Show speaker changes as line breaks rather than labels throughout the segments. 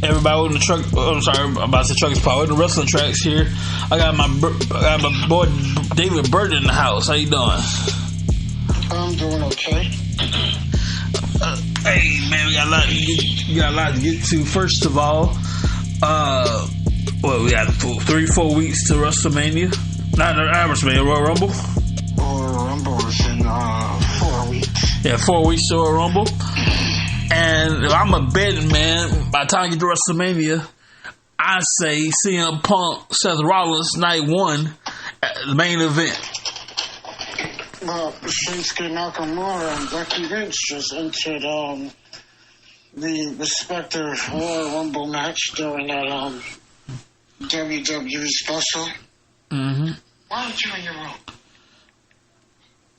Everybody in the truck. I'm sorry, I'm about to say truck is power. The wrestling tracks here. I got my boy David Burton in the house. How you doing?
I'm doing okay.
Hey man, we got a lot to get to. First of all, we got 3-4 weeks to WrestleMania. Not WrestleMania, Royal Rumble.
Royal Rumble is in 4 weeks.
Yeah, 4 weeks to Royal Rumble. And if I'm a betting man, by the time I get to WrestleMania, I say CM Punk, Seth Rollins, night 1, the main event.
Well, Shinsuke Nakamura and Becky Lynch just entered the respective Royal Rumble match during that WWE special.
Mm-hmm.
Why aren't you in your room?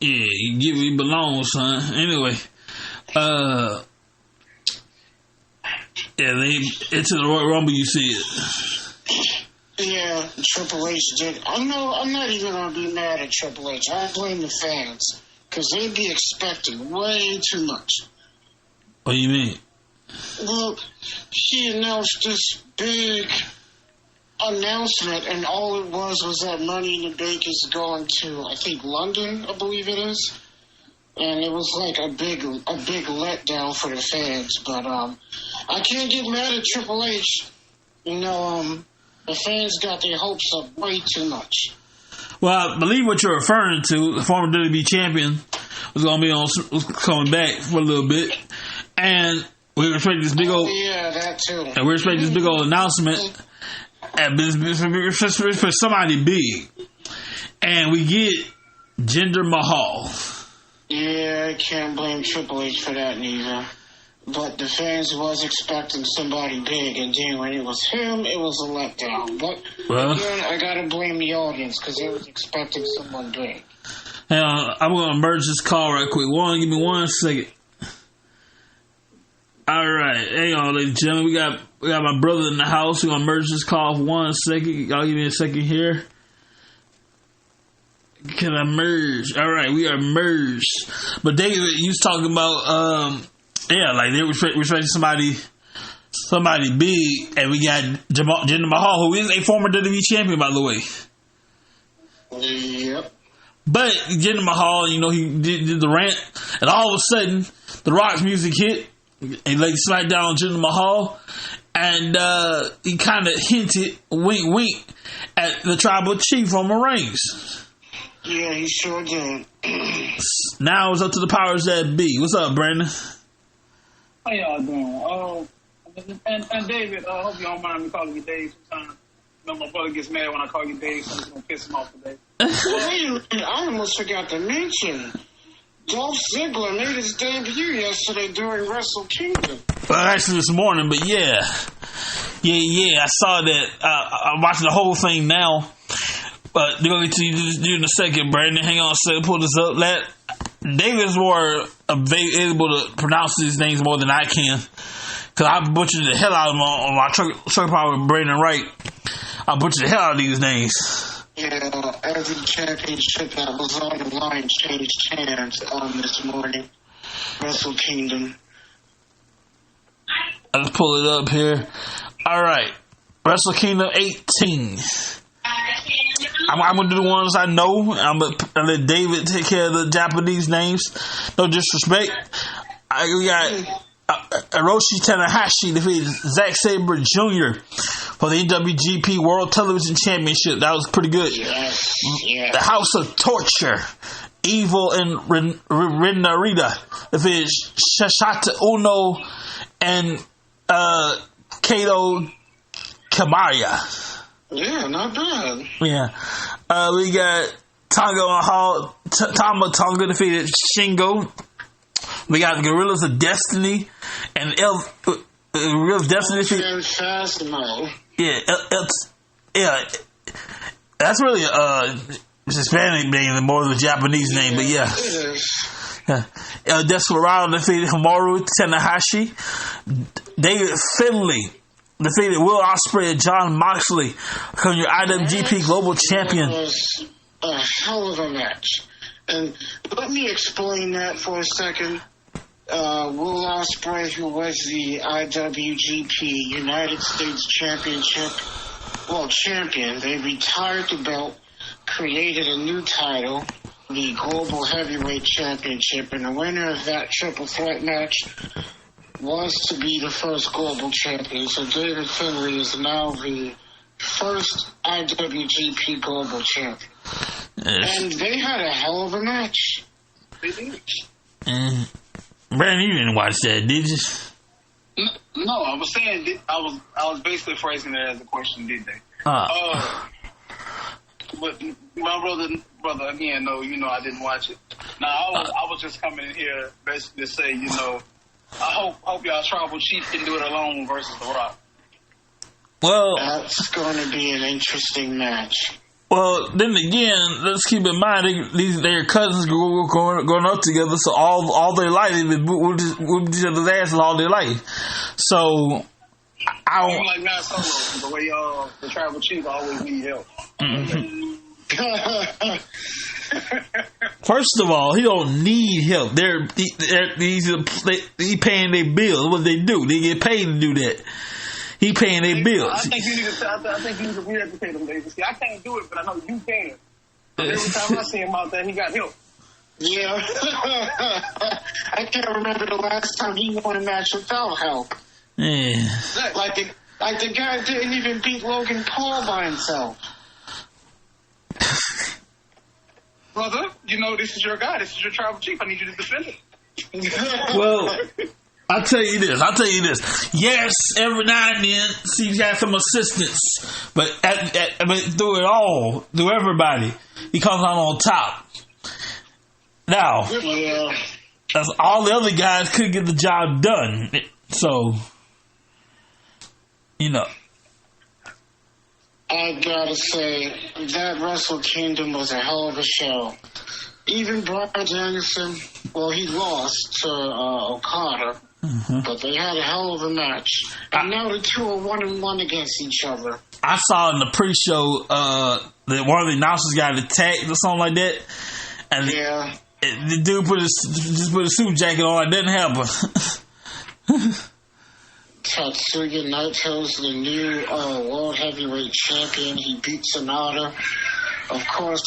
Yeah, you give me belong, son. Anyway, yeah, they into the Royal Rumble. You see it.
Yeah, Triple H did. I'm not even gonna be mad at Triple H. I blame the fans because they'd be expecting way too much.
What do you mean?
Well, he announced this big announcement, and all it was that Money in the Bank is going to, I think, London, I believe it is. And it was like a big letdown for the fans. But I can't get mad at Triple H. You know, the fans got their hopes up way too much.
Well, I believe what you're referring to, the former WWE champion, was coming back for a little bit, and we expect this big old
that too.
And we expect this big old announcement for somebody big, and we get Jinder Mahal.
Yeah, I can't blame Triple H for that neither. But the fans was expecting somebody big, and then when it was him, it was a letdown. But again, I gotta blame the audience because they was expecting someone big.
Hang on, I'm gonna merge this call right quick. Give me 1 second. All right, hang on, ladies and gentlemen. We got my brother in the house. We're gonna merge this call for 1 second. Y'all give me a second here. Can I merge? All right, we are merged. But David, you was talking about like they were expecting somebody big, and we got Jinder Mahal, who is a former WWE champion, by the way.
Yep.
But Jinder Mahal, you know, he did the rant, and all of a sudden, The Rock's music hit, and he laid smack down on Jinder Mahal, and he kind of hinted, wink, at the tribal chief Roman Reigns.
Yeah, he sure did.
Now it's up to the powers that be. What's up, Brandon?
How y'all doing? And David, I hope you don't mind me calling you Dave sometimes. You know, my brother gets mad when I call you Dave, so I'm just going to piss him off today.
Well, wait a minute, I almost forgot to mention, Dolph Ziggler made his debut yesterday during Wrestle Kingdom.
Well, actually this morning, but yeah, I saw that. I'm watching the whole thing now. But they're going to get to you in a second, Brandon. Hang on a second. Pull this up. David's more able to pronounce these names more than I can. Because I butchered the hell out of them on my truck power with Brandon Wright. I butchered the hell out of these names.
Yeah, every championship that was on the line changed hands this morning. Wrestle Kingdom.
Let's pull it up here. All right. Wrestle Kingdom 18. I'm going to do the ones I know. I'm going to let David take care of the Japanese names. No disrespect. We got Hiroshi Tanahashi defeated Zack Sabre Jr. for the NWGP World Television Championship. That was pretty good.
Yes.
The House of Torture, Evil and Rinarita defeated Shashata Uno and Kato Kamaya.
Yeah, not bad.
Yeah. We got Tama Tonga defeated Shingo. We got the Gorillas of Destiny and Gorillas of Destiny defeated
Phasmo.
Yeah, that's really Hispanic name more than a Japanese name, but yeah.
It is.
El Desperado defeated Hiromu Tanahashi. David Finlay defeated Will Ospreay and Jon Moxley, becoming your IWGP Global Champion.
It was a hell of a match. And let me explain that for a second. Will Ospreay, who was the IWGP United States champion, they retired the belt, created a new title, the Global Heavyweight Championship, and the winner of that triple threat match was to be the first global champion. So David Finlay is now the first IWGP global champion. Yes. And they had a hell of a match. They did.
Brandon, you didn't watch that, did you?
No, I was saying I was basically phrasing it as a question. Did they? But my brother again, no, I didn't watch it. Now I was just coming in here basically to say, I hope y'all travel cheap and do it alone versus The Rock.
Well,
that's going to be an interesting match.
Well, then again, let's keep in mind their cousins growing up together, so all their life they've been with each other's asses all their life. So I don't
like not solo. The way the tribal chief always need help.
Mm-hmm. First of all, he don't need help. He paying their bills. What they do? They get paid to do that. He paying their bills.
I think you need to re-educate him, David. See, I can't do it, but I know you can. Every time I see him out there, he got help.
Yeah. I can't remember the last time he won a match without help.
Yeah.
Like the guy didn't even beat Logan Paul by himself.
Brother, this is your guy. This is your tribal chief. I need you to defend it.
Well, I'll tell you this. Yes, every now and then, he has some assistance, but through it all, through everybody, he comes out on top. Now, as all the other guys couldn't get the job done, so
I gotta say, that Wrestle Kingdom was a hell of a show. Even Bryan Danielson, well, he lost to Okada, but they had a hell of a match. And now the two are 1-1 against each other.
I saw in the pre-show that one of the announcers got attacked or something like that, and the dude put a suit jacket on. It didn't happen.
Tatsuya Naito's the new World Heavyweight Champion. He beat Sonata. Of course,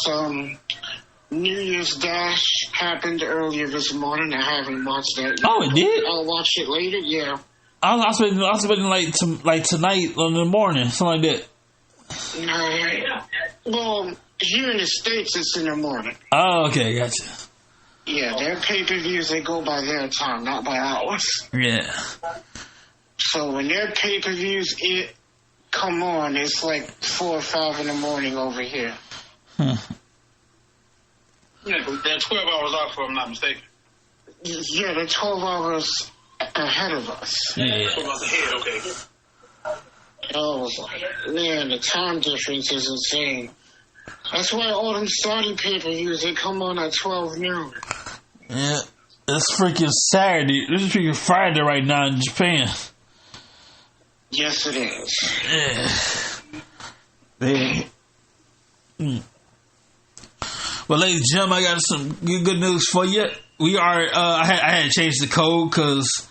New Year's Dash happened earlier this morning. I haven't watched that yet.
Oh, it did?
I'll watch it later, yeah.
I was expecting like tonight in the morning, something like
that. Well, here in the States, it's in the morning.
Oh, okay, gotcha.
Yeah, their pay-per-views, they go by their time, not by ours.
Yeah.
So when their pay-per-views come on, it's like 4 or 5 in the morning over here.
Yeah, they're 12 hours off, if I'm not mistaken.
Yeah, they're 12 hours ahead of us.
Yeah.
12 hours ahead, okay.
Oh, man, the time difference is insane. That's why all them Saudi pay-per-views, they come on at 12 noon.
Yeah, it's freaking Saturday. This is freaking Friday right now in Japan.
Yes, it is.
Yeah. Well, ladies and gentlemen, I got some good news for you. We are. I had to change the code because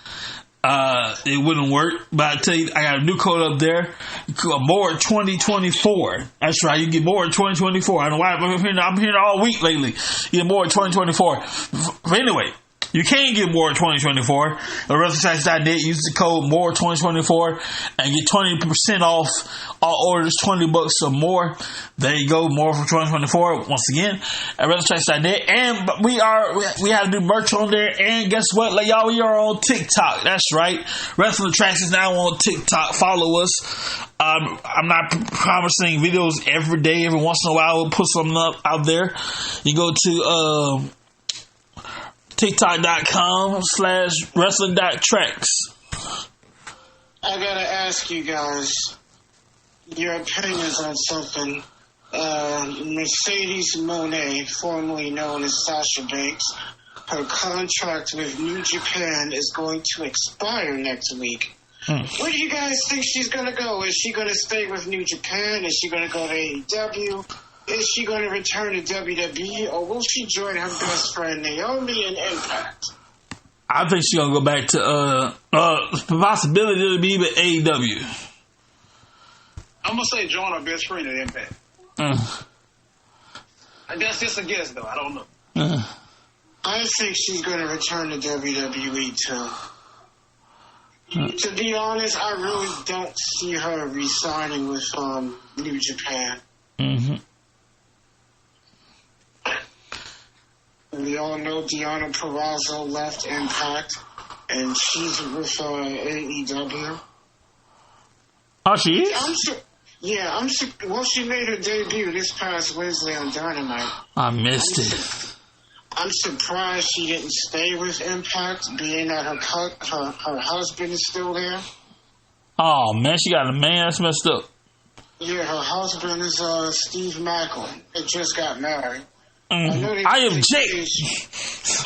it wouldn't work. But I tell you, I got a new code up there. More 2024. That's right. You get more 2024. I don't know why I'm hearing all week lately. You get more 2024. But anyway. You can get more 2024. At WrestlingTracks.net, use the code more 2024 and get 20% off all orders, $20 or more. There you go, more for 2024. Once again, at WrestlingTracks.net, and we have to do merch on there. And guess what, like y'all, we are on TikTok. That's right, WrestlingTracks is now on TikTok. Follow us. I'm not promising videos every day. Every once in a while, we'll put something up out there. You go to TikTok.com/wrestling.tracks.
I gotta ask you guys your opinions on something. Mercedes Moné, formerly known as Sasha Banks, her contract with New Japan is going to expire next week. Where do you guys think she's gonna go? Is she gonna stay with New Japan? Is she gonna go to AEW? Is she going to return to WWE, or will she join her best friend Naomi in Impact?
I think she's gonna go back to possibility to be with AEW.
I'm gonna say join her best friend at Impact. That's just a guess, though. I don't know.
I think she's going to return to WWE too. To be honest, I really don't see her re-signing with New Japan. We all know Deonna Purrazzo left Impact, and she's with AEW.
Oh, she is?
Well, she made her debut this past Wednesday on Dynamite.
I missed it.
I'm surprised she didn't stay with Impact, being that her husband is still there.
Oh, man, she got a man. That's messed up.
Yeah, her husband is Steve Macklin. They just got married.
I am Jake.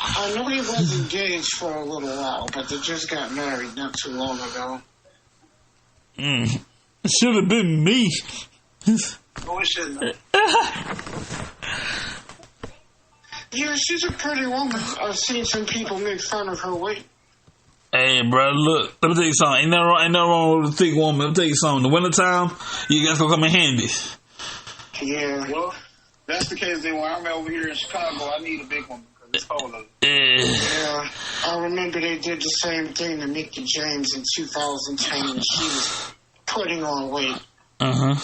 I know he was engaged for a little while, but they just got married not too long ago.
It should have been me.
No, it shouldn't.
Yeah, she's a pretty woman. I've seen some people make fun of her weight.
Hey, bro, look. Let me tell you something. Ain't nothing wrong with a thick woman. Let me tell you something. In the wintertime, you guys gonna come in handy.
Yeah.
Well, that's the case. Then when I'm over here in Chicago, I need a big one because it's cold.
Yeah. I remember they did the same thing to Mickie James in 2010, and she was putting on weight. I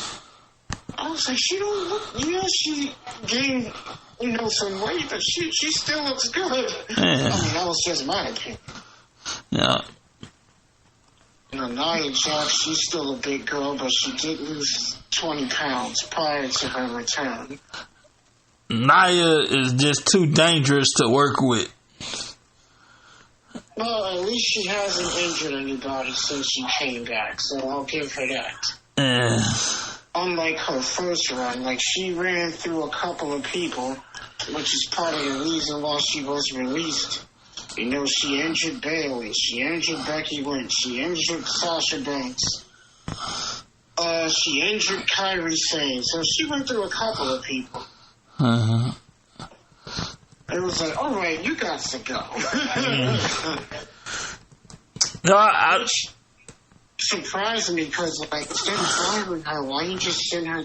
was like, she don't look. Yeah, she gained, some weight, but she still looks good. Yeah. I mean, that was just my opinion.
Yeah.
Nia Jax, she's still a big girl, but she did lose 20 pounds prior to her return.
Nia is just too dangerous to work with.
Well, at least she hasn't injured anybody since she came back, so I'll give her that. Unlike her first run, she ran through a couple of people, which is part of the reason why she was released. She injured Bayley, she injured Becky Lynch, she injured Sasha Banks, she injured Kairi Sane, so she went through a couple of people. It was like, all right, you got to go. Which surprised me because, instead of firing her, why you just send her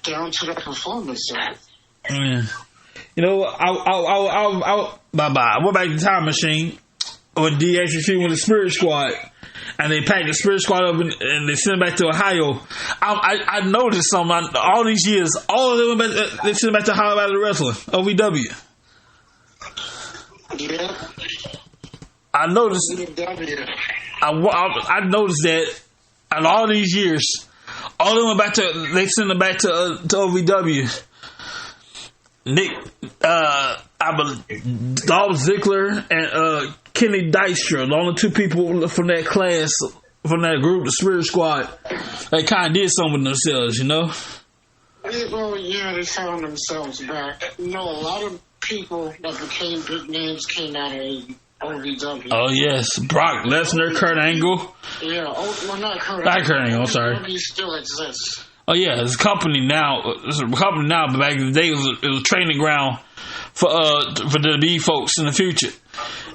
down to the performance center? I
went back to the time machine when DHC with the Spirit Squad, and they packed the Spirit Squad up and they sent it back to Ohio. I noticed something. All these years, all of them went back, they sent it back to Ohio out of the wrestling, OVW.
Yeah.
I noticed. I noticed that in all these years, all of them went back to. They sent it back to OVW. Nick, Dolph Ziggler and Kenny Dystra, the only two people from that class, from that group, the Spirit Squad, they kind of did something with themselves,
Well, yeah, they found themselves back. A lot of people that became big names came out of OVW.
Oh, yes. Brock Lesnar, Kurt Angle.
Yeah, not Kurt Angle.
Not Kurt Angle, I'm sorry.
OVW still exists.
Oh, yeah, it's a company now. It's a company now, but back in the day, it was a training ground for the B folks in the future.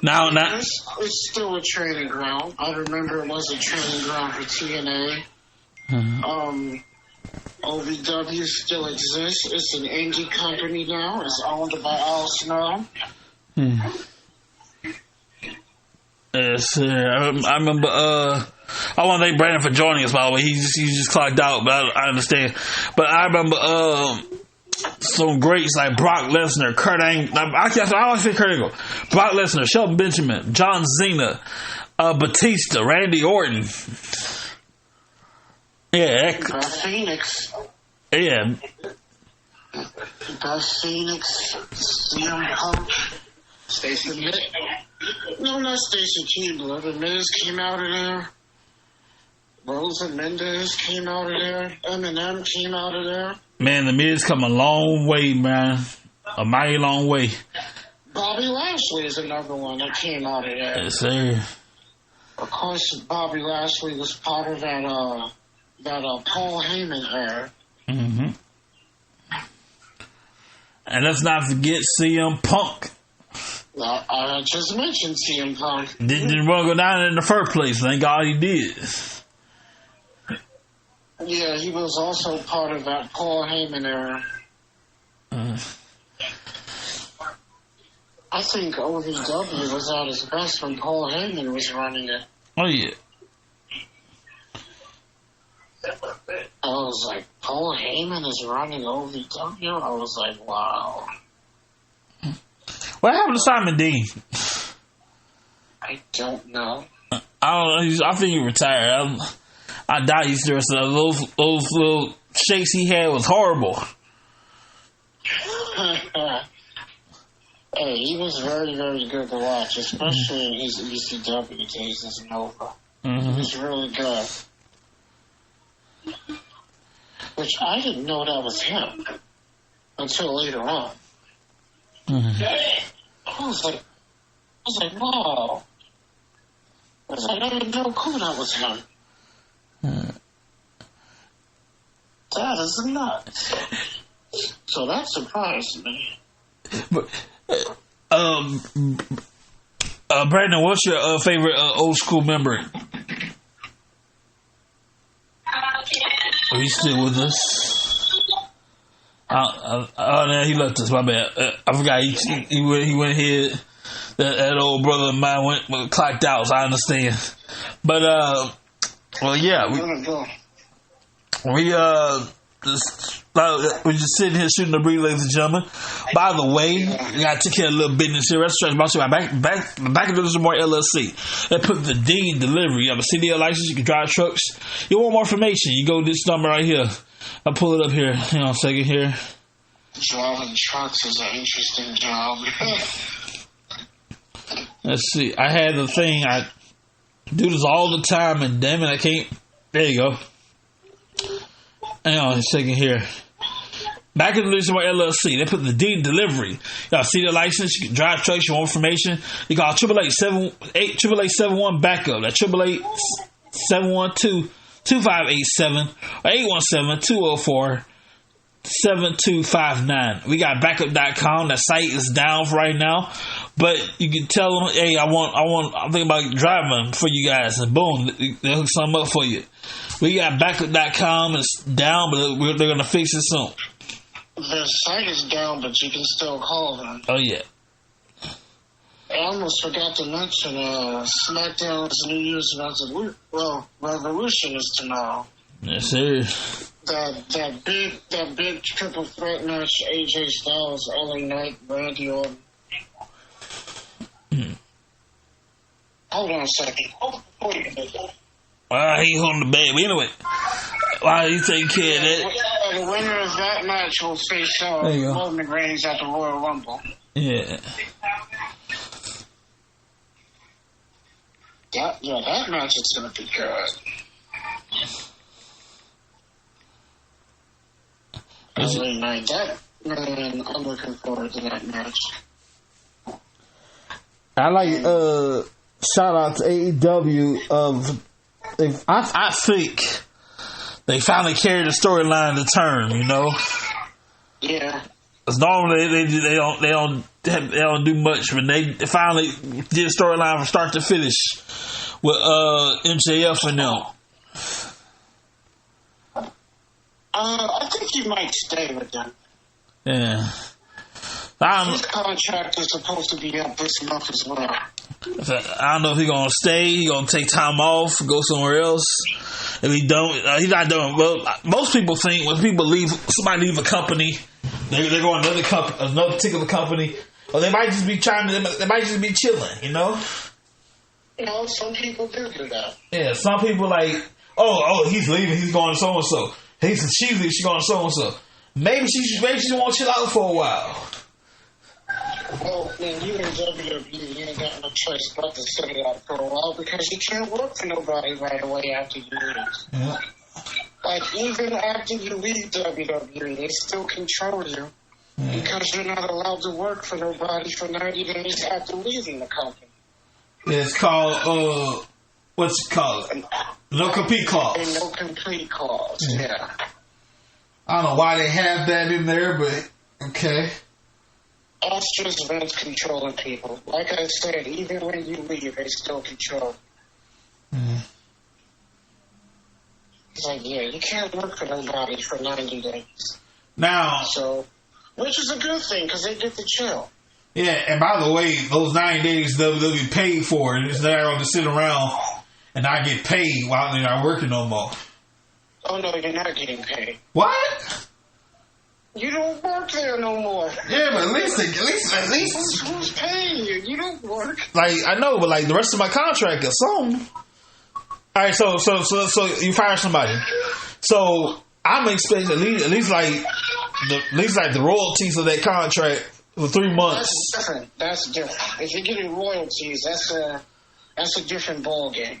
Now,
it's still a training ground. I remember it was a training ground for TNA. OVW still exists. It's an indie company now. It's owned by Al Snow.
Yes, I remember. I want to thank Brandon for joining us. By the way, he just clocked out, but I understand. But I remember some greats like Brock Lesnar, Kurt Angle. I always say Kurt Angle, Brock Lesnar, Shelton Benjamin, John Cena, Batista, Randy Orton. Yeah,
Beth Phoenix.
Yeah.
Beth Phoenix, CM Punk,
Stacey.
No, not Stacey Keebler. The Miz came out of there. Rosa Mendes came out of there. Eminem came out of there.
Man, the Miz come a long way, man. A mighty long way.
Bobby Lashley is another one that came out of there.
Yes, sir.
Of course, Bobby Lashley was part of that Paul Heyman era.
And let's not forget CM Punk.
I just mentioned CM Punk.
Didn't want to go down in the first place. Thank God he did.
Yeah, he was also part of that Paul Heyman era. I think OVW was at its best when Paul Heyman was running it.
Oh, yeah.
I was like, Paul Heyman is running OVW? I was like, wow.
What happened to Simon Dean?
I don't know.
I don't know. I think he retired. I doubt he's there. So those little shakes he had was horrible.
Hey, he was very, very good to watch, especially in his ECW days as Nova.
Mm-hmm.
He was really good. Which I didn't know that was him until later on.
Mm-hmm.
I was like, wow. I was like, I didn't know that was him. That is nuts. So that surprised me.
But, Brandon, what's your favorite old school memory? Are you still with us? Oh, no, he left us. My bad. I forgot he went ahead. That old brother of mine went clocked out. So I understand. But well, yeah, we're just sitting here shooting the breeze, ladies and gentlemen. By the way, we gotta take care of a little business here. WrestlingTracks brought to you by Up Deliveries And More LLC. They put the D in delivery. You have a CDL license. You can drive trucks. You want more information? You go to this number right here. I'll pull it up here. Hang on a second here.
Driving trucks is an interesting job.
Let's see. I had the thing. I do this all the time, and damn it, I can't. There you go. Hang on a second here. Back in the LLC, they put the D in delivery. Y'all see the license, you can drive trucks, you want information. You call 888-71 backup. That's 888-712-2587 or 817-204-7259. We got backup.com. That site is down for right now. But you can tell them, hey, I'm thinking about driving for you guys, and boom, they'll hook something up for you. We got backup.com. It's down, but they're going to fix it soon.
The site is down, but you can still call them.
Oh, yeah.
I almost forgot to mention SmackDown's New Year's Revolution is tomorrow.
Yes, sir.
That big triple threat match, AJ Styles, LA Knight, Randy Orton. Hold on a second.
He's on the bed. But anyway, while you take care of that.
The winner of that match will face Roman Reigns at the Royal Rumble.
Yeah.
That match is going to be good. I'm looking forward to that match.
I like shout out to AEW I think they finally carried the storyline to term, you know.
Yeah.
Because normally they don't do much, but they finally did a storyline from start to finish with MJF and them.
I think he might stay with them.
Yeah.
His contract is supposed to be up this month as well.
I don't know if he's going to stay, he's going to take time off, go somewhere else. If he don't, he's not doing well. Most people think when somebody leave a company, they're going to another particular company, or they might just be they might just be chilling, you know?
You know, some people do that.
Yeah, some people like, oh, he's leaving, he's going to so and so. She's leaving, she's going to so and so. Maybe she won't chill out for a while.
Well, when you in WWE, you ain't got no choice but to sit it out for a while because you can't work for nobody right away after you leave.
Yeah.
Like, even after you leave WWE, they still control you because you're not allowed to work for nobody for 90 days after leaving the company.
Yeah, it's called, what's it called? No compete clause.
A no compete clause, yeah.
I don't know why they have that in there, but okay.
That's just Vince controlling people. Like I said, even when you leave, they still control.
Mm.
It's like, yeah, you can't work for nobody for 90 days.
Now,
which is a good thing because they get to chill.
Yeah, and by the way, those 90 days they'll be paid for. It's not going to sit around and not get paid while they're not working no more.
Oh no, you're not getting paid.
What?
You don't work there no more.
Yeah, but at least
who's paying you? You don't work.
Like I know, but like the rest of my contract is some. All right, so you fire somebody. So I'm expecting at least like the royalties of that contract for 3 months.
That's different. If you're getting royalties, that's a different ball game.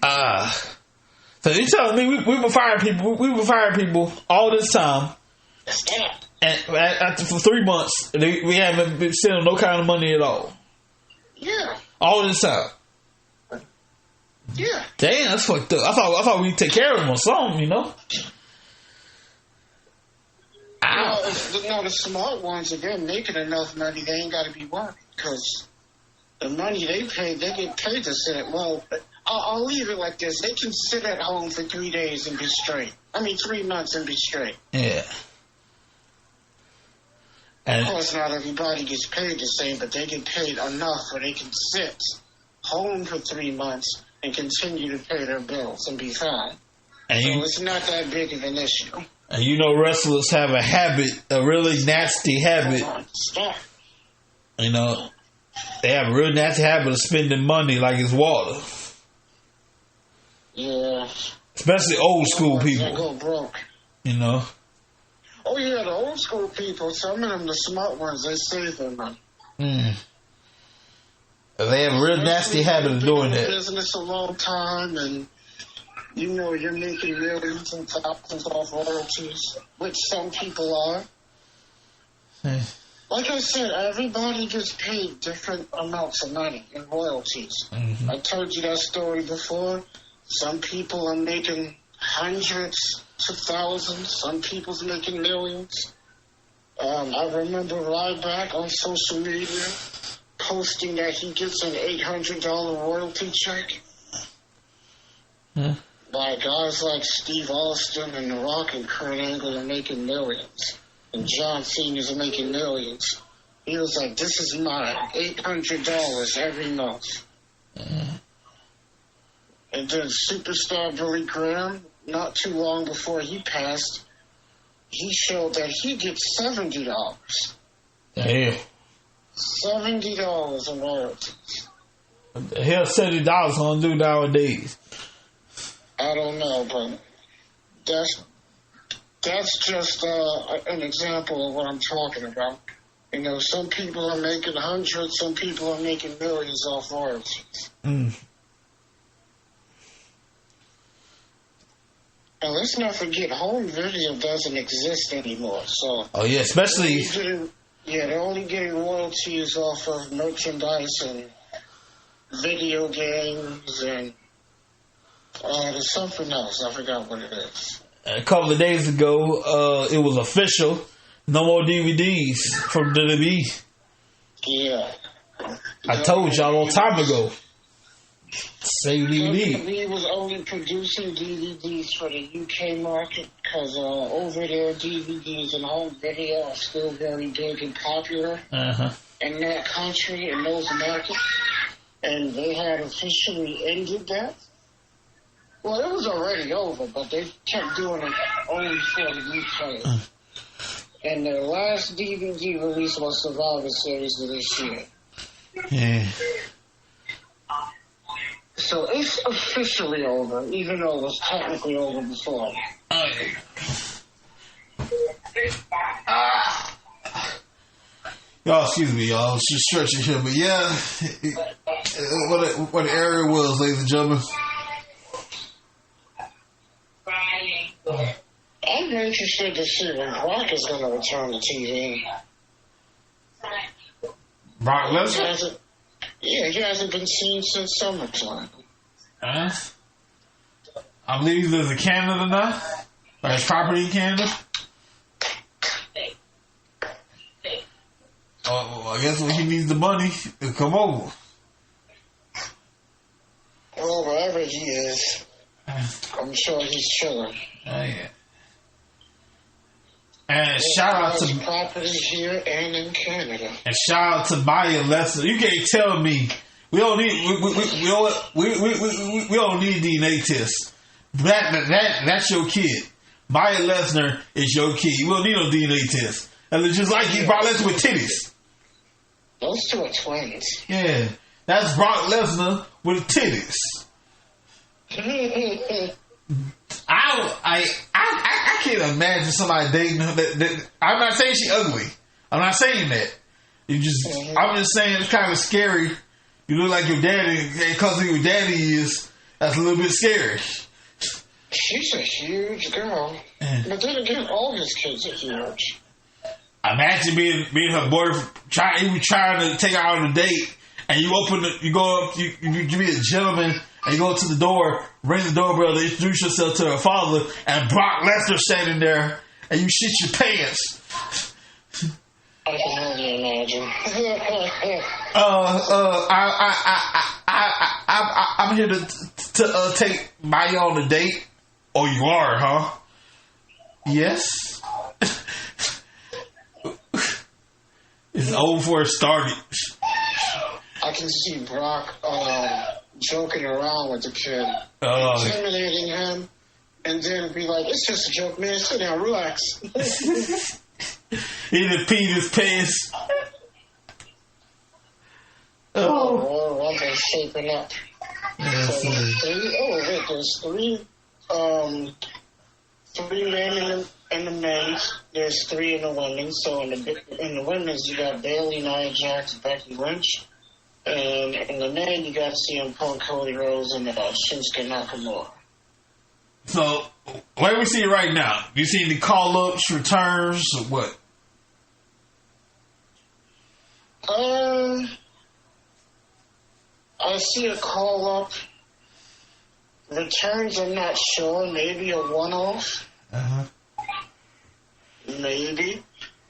So you telling me we've been firing people? We've been firing people all this time. And for 3 months, we haven't been sending no kind of money at all.
Yeah.
All this time.
Yeah.
Damn, that's fucked up. I thought we'd take care of them or something, you know?
No, the smart ones, if they're making enough money, they ain't got to be working. Because the money they pay, they get paid to sit. Well, I'll leave it like this. They can sit at home for 3 days and be straight. 3 months and be straight.
Yeah. And
of course, not everybody gets paid the same, but they get paid enough where they can sit home for 3 months and continue to pay their bills and be fine. So it's not that big of an issue.
And you know, wrestlers have a habit, a really nasty habit.
Stop.
You know, they have a real nasty habit of spending money like it's water.
Yeah.
Especially old school people.
They go broke.
You know.
Oh yeah, the old school people, some of them, the smart ones, they save their money.
They have a real nasty habit of doing that.
Business a long time, and you know you're making millions and thousands off royalties, which some people are. Like I said, everybody gets paid different amounts of money in royalties. Mm-hmm. I told you that story before. Some people are making hundreds to thousands. Some people's making millions. I remember Ryback on social media posting that he gets an $800 royalty check. By guys like Steve Austin and The Rock and Kurt Angle are making millions. And John Cena's making millions. He was like, this is mine, $800 every month. And then superstar Billy Graham, not too long before he passed, he showed that he gets $70.
Damn.
$70 in royalties.
What the hell $70 gonna do nowadays?
I don't know, but that's just an example of what I'm talking about. You know, some people are making hundreds, some people are making millions off royalties. And let's not forget, home video doesn't exist anymore. So,
especially
they're only getting royalties off of merchandise and video games, and there's something else. I forgot what it is.
A couple of days ago, it was official. No more DVDs from WWE.
Yeah,
I told y'all a long time ago. Save DVD.
WWE was only producing DVDs for the UK market because over there DVDs and home video are still very big and popular in that country, in those markets. And they had officially ended that. Well, it was already over, but they kept doing it only for the UK. And their last DVD release was Survivor Series of this year.
Yeah.
So it's officially over, even though it was technically over before.
Y'all, excuse me, y'all. It's just stretching here, but yeah, what the area was, ladies and gentlemen.
I'm interested to see when Brock is going to return to TV.
Brock Lesnar?
Yeah, he hasn't been seen since summertime.
I believe he lives in Canada now. Or his property in Canada. well, I guess when he needs the money, he'll come over.
Well, wherever he is, I'm sure he's chilling.
Oh, yeah. And shout out to
property here and in Canada.
And shout out to Maya Lesnar. You can't tell me we don't need we don't need DNA tests. That's your kid. Maya Lesnar is your kid. You don't need no DNA test. And it's just like you Brock Lesnar with titties.
Those two are twins.
Yeah, that's Brock Lesnar with titties. I can't imagine somebody dating her. I'm not saying she's ugly. I'm not saying that. I'm just saying it's kind of scary. You look like your daddy, because of your daddy is. That's a little bit scary.
She's a huge girl, but then again, all his kids are huge.
Imagine being her boyfriend. You were trying to take her out on a date, and you go up, you be a gentleman. And you go to the door, ring the doorbell to introduce yourself to her father, and Brock Lesnar standing there, and you shit your pants.
I can only imagine.
I'm here to take Maya on a date. Oh, you are, huh? Yes. It's over before it started.
I can see Brock joking around with the kid, intimidating him, and then be like, "It's just a joke, man. Sit down, relax."
He done peed his pants.
Royal Rumble shaping up.
Yes,
There's three men in the men's. There's three in the women's. So in the women's, you got Bayley, Nia Jax, Becky Lynch. And in the men, you got CM Punk, Cody Rhodes, and Shinsuke Nakamura.
So, where do we see it right now? You see the call-ups, returns, or what?
I see a call-up. Returns, I'm not sure. Maybe a one-off.
Uh-huh.
Maybe.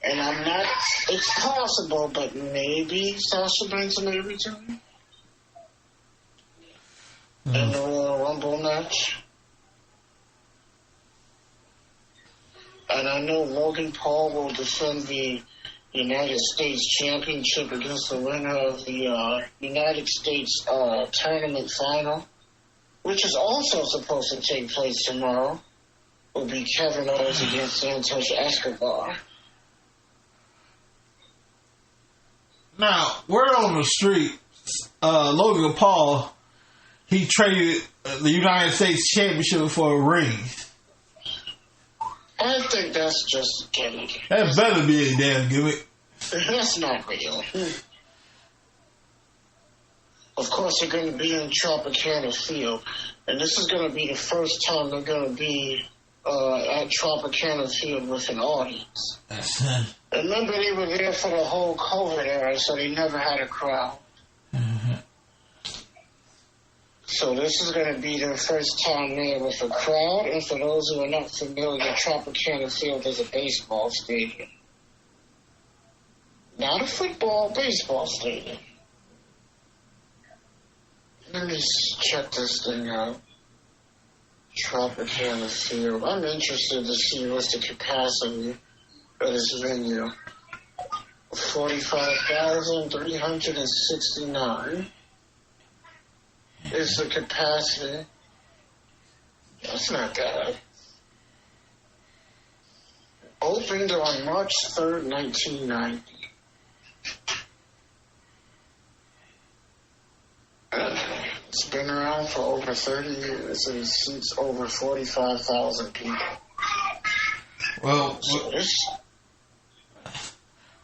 And I'm not... It's possible, but maybe Sasha Banks may return. In the Royal Rumble match. And I know Logan Paul will defend the United States Championship against the winner of the United States Tournament Final, which is also supposed to take place tomorrow. Will be Kevin Owens against Santos Escobar.
Now, word on the street, Logan Paul, he traded the United States Championship for a ring.
I think that's just a gimmick.
That better be a damn gimmick.
That's not real. Of course, they're going to be in Tropicana Field, and this is going to be the first time they're going to be at Tropicana Field with an audience. Remember, they were there for the whole COVID era, so they never had a crowd.
Mm-hmm.
So this is going to be their first time there with a crowd, and for those who are not familiar, Tropicana Field is a baseball stadium. Not a football, baseball stadium. Let me check this thing out. Tropicana Field. I'm interested to see what's the capacity of this venue. 45,369 is the capacity. That's not bad. Opened on March 3rd, 1990. It's been around for over 30 years and it seats over 45,000 people.
Well,
so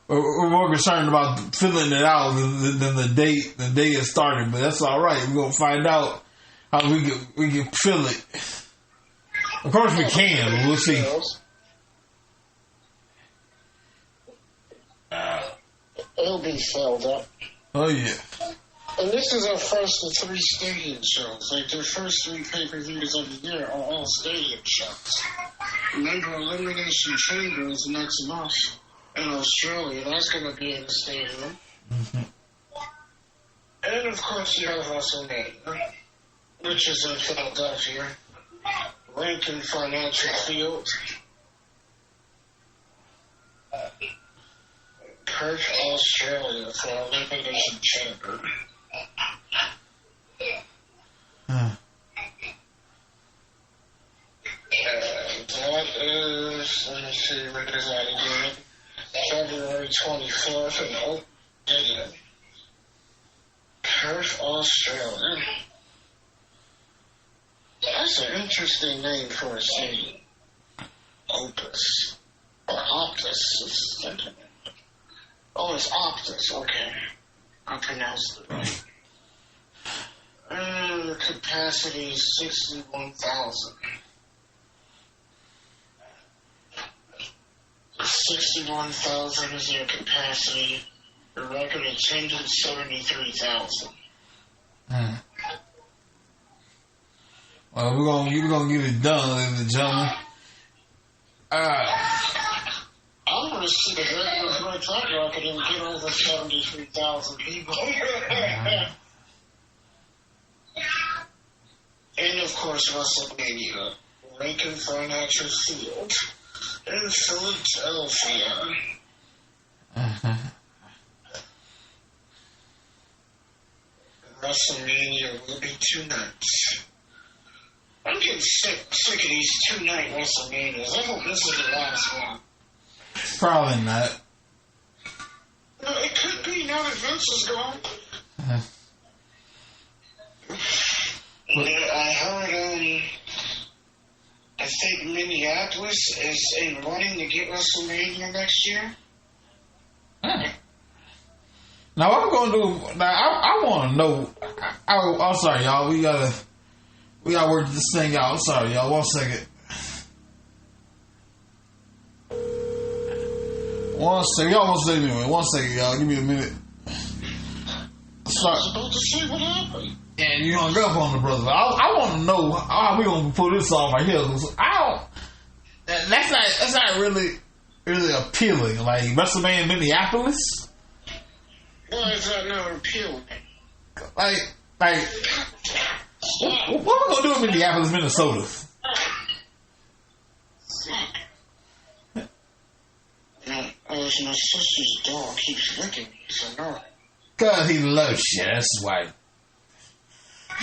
we're more concerned about filling it out than the day it started, but that's all right. We're gonna find out how we can fill it. Of course, we can. But we'll see.
It'll be filled up.
Oh yeah.
And this is our first of 3 stadium shows. Like, their first 3 pay-per-views of the year are all stadium shows. Remember, Elimination Chamber is next month. in Australia. That's going to be in the stadium.
Mm-hmm.
And of course, you have WrestleMania, which is in Philadelphia, Lincoln Financial Field, Perth, Australia, for Elimination Chamber. And that is, let me see, what is that again? February 24th in Oak Stadium, Perth, Australia. That's an interesting name for a stadium. Opus. Or Optus. Oh, it's Optus. Okay. I pronounced it right. The capacity is 61,000. 61,000 is their capacity. The record attendance 73,000.
Well, we're gonna get it done, ladies and gentlemen.
I want to see the record break that record and get over 73,000 people. And of course, WrestleMania, Lincoln Financial Field in Philadelphia. WrestleMania will be 2 nights. I'm getting sick of these 2-night WrestleManias. I hope this is the last one.
Probably not.
No, it could be now that Vince is gone. I heard, I think Minneapolis is in running to get WrestleMania next year.
Now, what I'm gonna do? Now, I want to know. I'm sorry, y'all. We gotta work this thing out. I'm sorry, y'all. 1 second. 1 second. Y'all won't say anyway. 1 second, y'all. Give me a minute. Sorry.
I was about to say what happened.
And you hung up on the brother. I want to know how we gonna pull this off right here. That's not really appealing. Like WrestleMania Minneapolis.
Why is that not appealing?
Like what we gonna do in Minneapolis, Minnesota?
My sister's dog keeps licking me, so no.
Cause he loves you. That's why.
I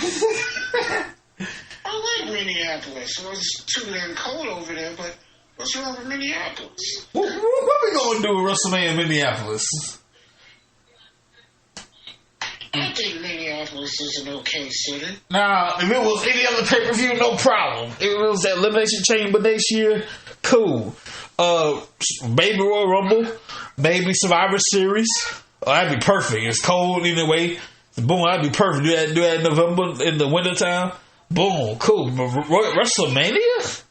like Minneapolis. Well, it's too damn cold over there, but what's wrong with Minneapolis?
What we gonna do with WrestleMania Minneapolis?
I think Minneapolis is an okay city.
Now, if it was any other pay-per-view, no problem. If it was that Elimination Chamber next year, cool. Maybe Royal Rumble, maybe Survivor Series. Oh, that'd be perfect. It's cold anyway. Boom, that'd be perfect. Do that in November, in the wintertime. Boom, cool. But WrestleMania?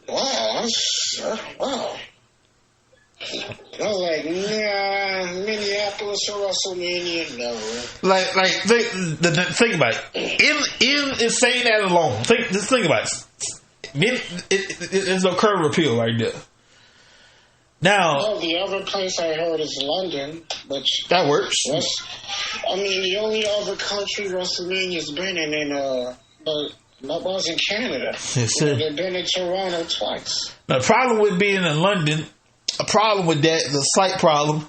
Wow, wow. I was like, nah, Minneapolis or WrestleMania, no.
Think about it. In saying that alone, just think about it. There's no curve appeal right there. Now,
well, the other place I heard is London, which
that works.
The only other country WrestleMania's been in was in Canada.
Yes, sir.
They've been in Toronto twice.
Now, the problem with being in London, a problem with that, the slight problem,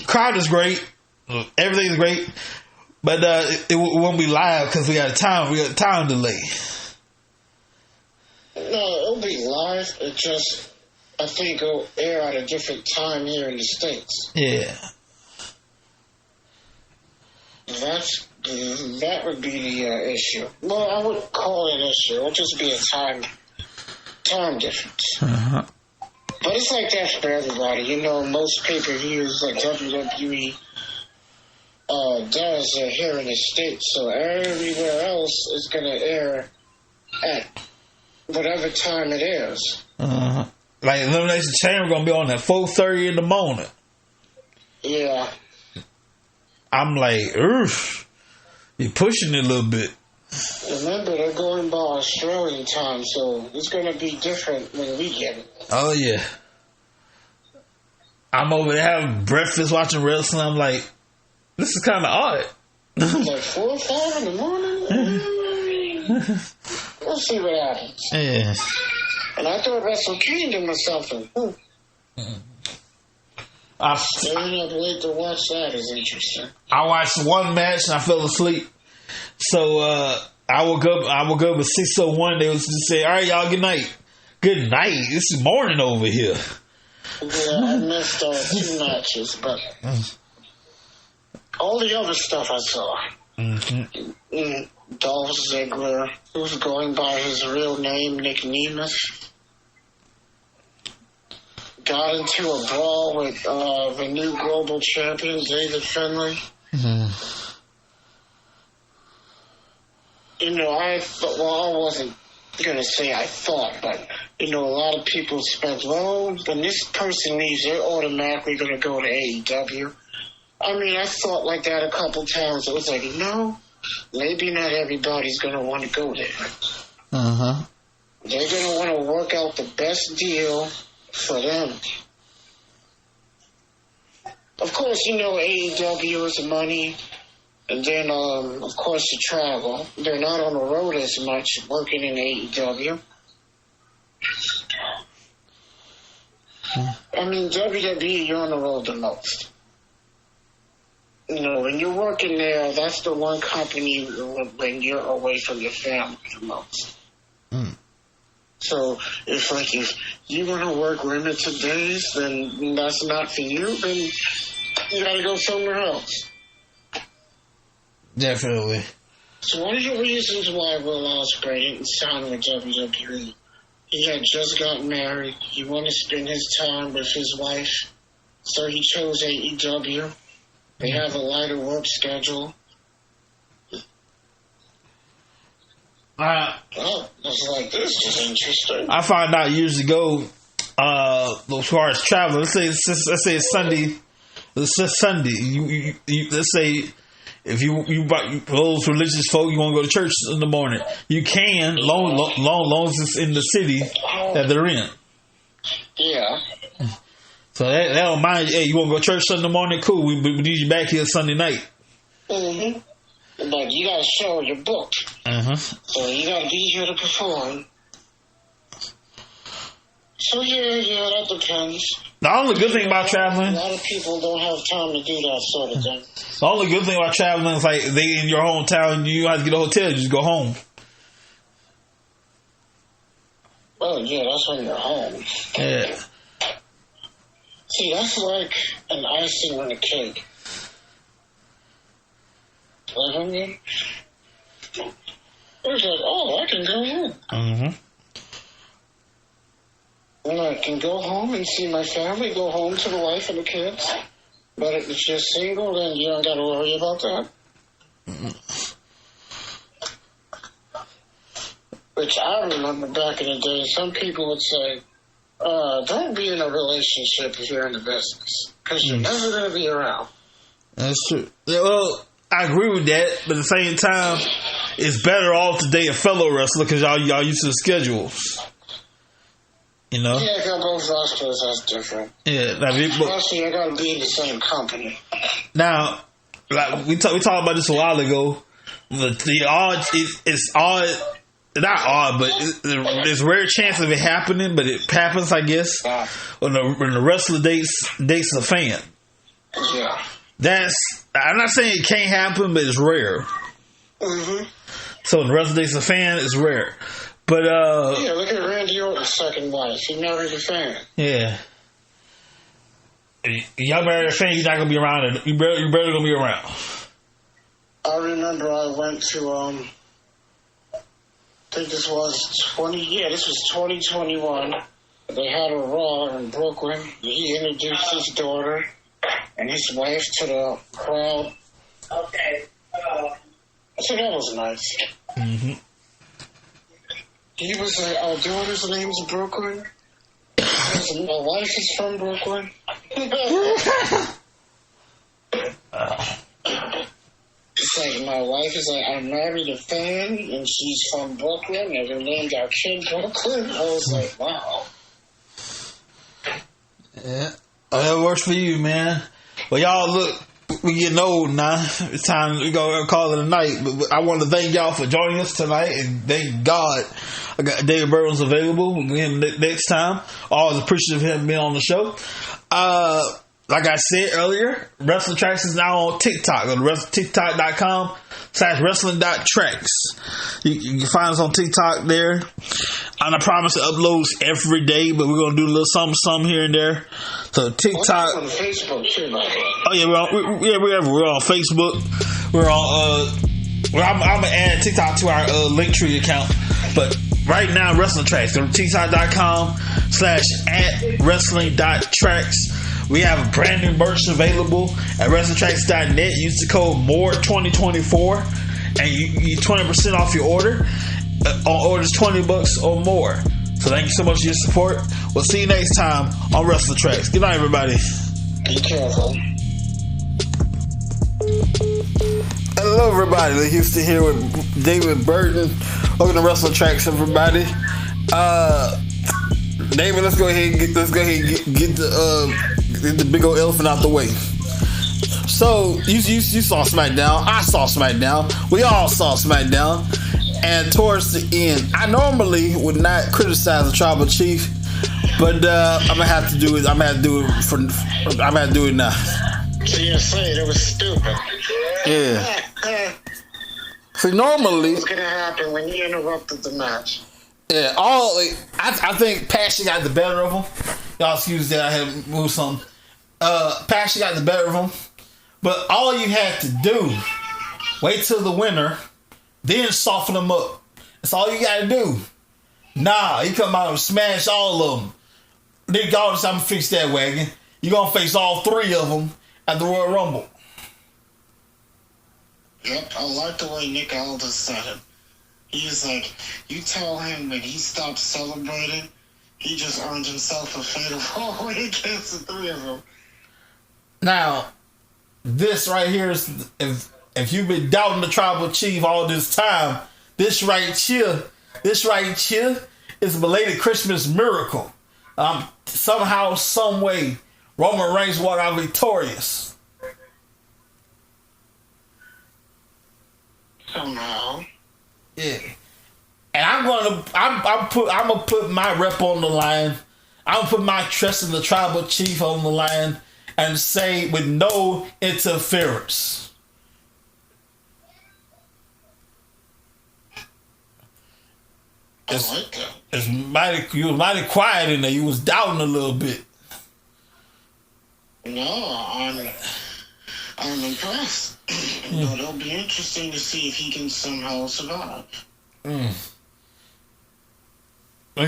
crowd is great, everything's great, but it won't be live because we got a time delay.
No, it'll be live. It just, I think it'll air at a different time here in the States.
Yeah.
That would be the issue. Well, I wouldn't call it an issue. It'll just be a time difference.
Uh-huh.
But it's like that for everybody. You know, most pay-per-views like WWE does are here in the States, so everywhere else is going to air at whatever time it is.
Uh-huh. Like Elimination Chamber going to be on at 4:30 in the morning.
Yeah.
I'm like, oof, you're pushing it a little bit.
Remember, they're going by Australian time, so it's going to be different when we get it.
Oh, yeah. I'm over there having breakfast, watching wrestling. I'm like, this is kind of odd.
Like 4 or 5 in the morning? We'll see what happens.
Yeah.
And I thought Wrestle Kingdom or something. Staying up late to watch that is interesting.
I watched one match and I fell asleep. So I woke up at 6:01. They was just say, all right, y'all, good night. Good night. This is morning over here.
Yeah, I missed 2 matches, but all the other stuff I saw. Dolph Ziggler, who's going by his real name, Nick Nemeth, got into a brawl with the new global champion, David Finlay. You know, I wasn't going to say I thought, but, you know, a lot of people expect, well, when this person leaves, they're automatically going to go to AEW. I mean, I thought like that a couple times. It was like, no, maybe not everybody's going to want to go there. They're going to want to work out the best deal for them. Of course, you know, AEW is money. And then, of course, the travel. They're not on the road as much working in AEW. I mean, WWE, you're on the road the most. You know, when you're working there, that's the one company when you're away from your family the most. So, if you want to work limited days, then that's not for you, then you got to go somewhere else.
Definitely.
So one of the reasons why Will Ospreay didn't sign with WWE, he had just got married. He wanted to spend his time with his wife, so he chose AEW. They have a lighter work schedule. It's like, this is interesting.
I found out years ago, as far as travel, let's say it's Sunday. Let's say Sunday. Let's say if you those religious folk, you want to go to church in the morning, you can, long as it's in the city that they're in.
Yeah.
So that don't mind. Hey, you want to go to church Sunday morning? Cool. We need you back here Sunday night.
But you got to show your book. So you got to be here to perform. So yeah, that depends.
The only good thing about traveling,
a lot of people don't have time to do that sort of thing.
The only good thing about traveling is like they in your hometown, you have to get a hotel, you just go home.
Oh yeah, that's when you're home.
Yeah.
See, that's like an icing on the cake. Like, I mean, it's like, oh, I can go home. And I can go home and see my family, go home to the wife and the kids. But if you're single, then you don't got to worry about that. Which I remember back in the day, some people would say, don't be in a relationship if you're in the business, because you're never going to be around.
That's true. Well, I agree with that, but at the same time, it's better off to date a fellow wrestler because y'all used to the schedules. You know?
Yeah, I got both rosters, that's different.
Yeah.
Especially, I got to be in the same company.
Now, like we talked about this a while ago. The odds, it's odd. Not odd, but there's a rare chance of it happening, but it happens, I guess, when the wrestler dates a fan.
Yeah.
I'm not saying it can't happen, but it's rare. So when the wrestler dates a fan, it's rare. But
yeah, look at Randy Orton's second wife. He married a fan.
Yeah. Y'all married a fan, you're not gonna be around. You barely gonna be around.
I remember I went to I think this was 2021. They had a Raw in Brooklyn. He introduced his daughter and his wife to the crowd. Okay. So that was nice. He was our daughter's name's Brooklyn. My wife is from Brooklyn. It's like my wife is like, I married a fan and she's from Brooklyn and we named our kid Brooklyn. I was like, wow.
Yeah. That works for you, man. Well, y'all, look, we getting old now. It's time we gonna call it a night. But I want to thank y'all for joining us tonight, and thank God I got David Burton's available. We'll get him next time. Always appreciative of him being on the show. Like I said earlier, WrestlingTracks is now on TikTok. Go to TikTok.com/wrestling.tracks. You can find us on TikTok there. And I promise to upload every day, but we're going to do a little something here and there. So TikTok.
On Facebook too, by the way.
Oh yeah, we're on Facebook. We're on. I'm gonna add TikTok to our Linktree account, but right now WrestlingTracks. Go to TikTok.com/@wrestling.tracks. We have a brand new merch available at WrestlingTracks.net. Use the code MORE2024 and you get 20% off your order on orders $20 or more. So thank you so much for your support. We'll see you next time on WrestlingTracks. Good night, everybody.
Be careful.
Hello, everybody. Lee Houston here with David Burton. Welcome to WrestlingTracks, everybody. David, let's go ahead and get the big old elephant out the way. So you saw SmackDown. I saw SmackDown. We all saw SmackDown. And towards the end, I normally would not criticize the Tribal Chief, but I'm gonna have to do it. I'm gonna have to do it now.
TSA, it was stupid.
Yeah. So normally,
What's gonna happen when you interrupted the match?
yeah, I think Passion got the better of him. Y'all excuse that I had moved something. Passion got the better of him. But all you had to do, wait till the winner, then soften them up. That's all you gotta do. Nah, he come out and smash all of them. Nick Aldis, I'm gonna fix that wagon. You're gonna face all three of them at the Royal Rumble.
Yep, I like the way Nick Aldis said it. He was like, you tell him when he stops celebrating, he just earned himself a fatal four-way against the three of them.
Now, this right here is, if you've been doubting the Tribal Chief all this time, this right here is a belated Christmas miracle. Somehow, some way, Roman Reigns walked out victorious.
Somehow.
Yeah, and I'm gonna put my rep on the line. I'm gonna put my trust in the Tribal Chief on the line and say with no interference.
I like that.
You was mighty quiet in there. You was doubting a little bit.
No, I'm impressed. You know, it'll be interesting to see if he can somehow survive.
When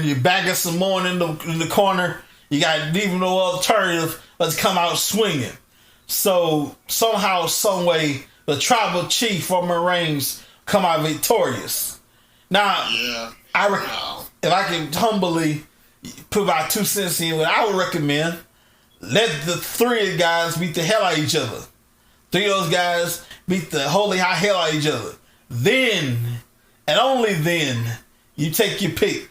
you're back at Samoan in the corner, you got even no alternative but to come out swinging. So somehow, some way, the Tribal Chief Roman Reigns come out victorious. Now,
Yeah.
if I can humbly put my 2 cents in, what I would recommend, let the three guys beat the hell out of each other. Three of those guys beat the holy high hell out of each other. Then, and only then, you take your pick.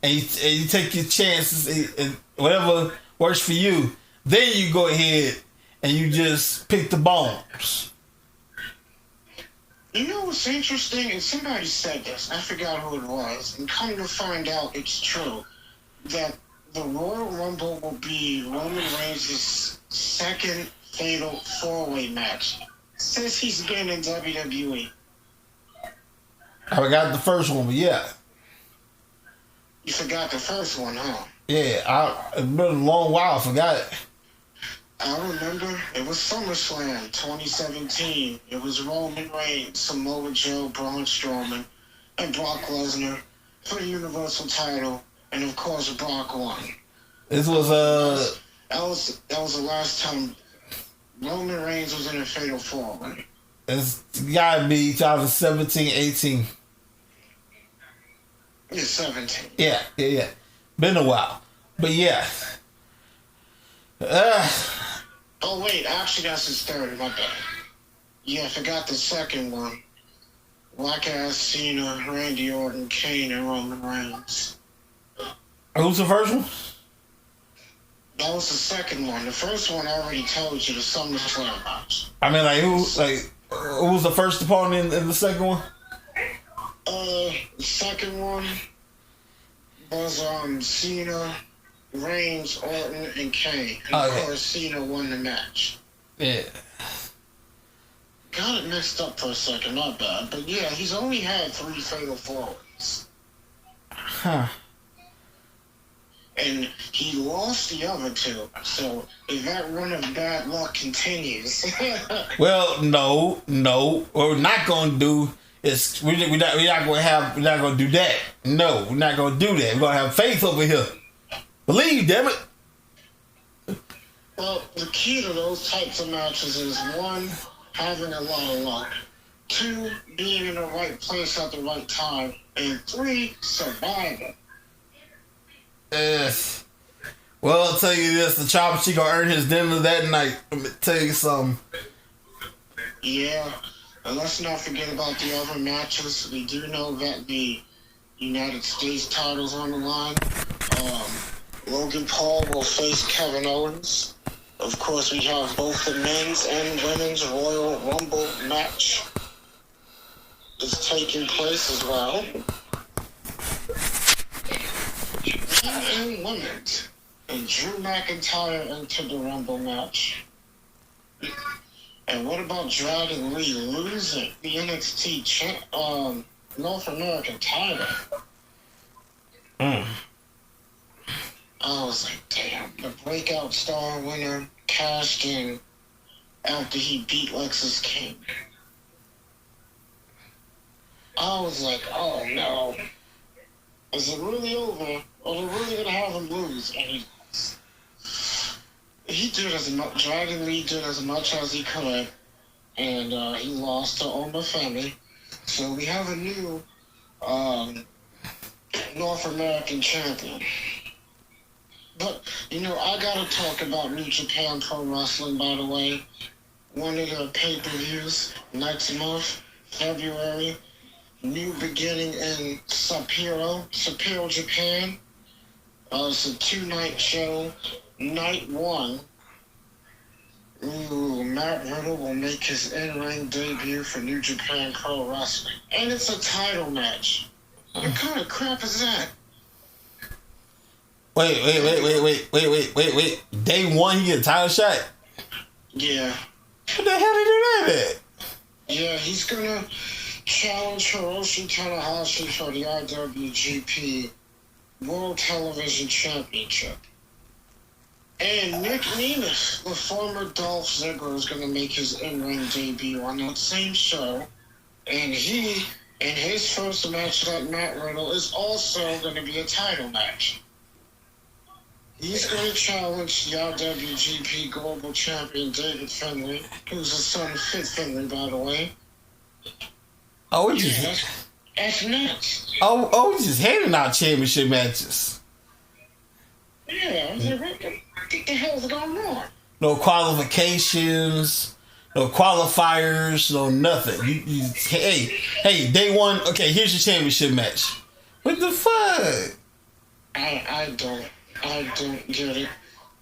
And you take your chances and whatever works for you. Then you go ahead and you just pick the bones.
You know what's interesting? And somebody said this. I forgot who it was. And come to find out, it's true. That the Royal Rumble will be Roman Reigns' second fatal four-way match since he's been in WWE.
I forgot the first one, but yeah.
You forgot the first one, huh?
Yeah, it's been a long while. I forgot it.
I remember it was SummerSlam 2017. It was Roman Reigns, Samoa Joe, Braun Strowman, and Brock Lesnar for the Universal title, and of course Brock won.
This was
that was the last time Roman Reigns was in a fatal four-way.
It's gotta be 2017, 18.
It's 17.
Yeah. Been a while, but yeah.
Oh wait, actually that's his third. My bad. Yeah, I forgot the second one. Black ass Cena, Randy Orton, Kane, and Roman Reigns.
Who's the first one?
That was the second one. The first one I already told you, the SummerSlam match.
I mean, who was the first opponent in the second one?
The second one was Cena, Reigns, Orton, and Kane. And of course, Cena won the match.
Yeah.
Got it mixed up for a second, not bad. But yeah, he's only had 3 fatal four-ways.
Huh.
And he lost the other 2. So if that run of bad luck continues...
Well, no. What we're not gonna do is we're not gonna do that. No, we're not gonna do that. We're gonna have faith over here. Believe, damn it.
Well, the key to those types of matches is 1, having a lot of luck. 2, being in the right place at the right time. And 3, surviving.
Yes. Well, I'll tell you this: the Chopper, she gonna earn his dinner that night. Let me tell you something.
Yeah, and let's not forget about the other matches. We do know that the United States title's on the line. Logan Paul will face Kevin Owens. Of course, we have both the men's and women's Royal Rumble match is taking place as well. And women's. And Drew McIntyre entered the Rumble match. And what about Dragon Lee losing the NXT North American title? I was like, damn, the breakout star winner cashed in after he beat Lexus King. I was like, oh no. Is it really over? Or are they really going to have him lose? And he did as much, Dragon Lee did as much as he could, and he lost to Oma Femi. So we have a new North American champion. But, I got to talk about New Japan Pro Wrestling, by the way. One of their pay-per-views next month, February. New beginning in Sapporo, Japan. It's a 2-night show. Night 1. Matt Riddle will make his in-ring debut for New Japan Pro Wrestling. And it's a title match. What kind of crap is that?
Wait. Day 1, he get a title shot?
Yeah.
What the hell did he do that at?
Yeah, he's gonna challenge Hiroshi Tanahashi for the IWGP World Television Championship. And Nick Nemeth, the former Dolph Ziggler, is going to make his in-ring debut on that same show. And he, in his first match at Matt Riddle, is also going to be a title match. He's going to challenge the IWGP Global Champion David Finlay, who's the son of Fit Finlay, by the way.
Oh,
that's nuts.
Oh, we just handing out championship matches.
Yeah, I was like, what the hell's going on?
No qualifications, no qualifiers, no nothing. Hey, day 1, okay, here's your championship match. What the fuck?
I don't get it.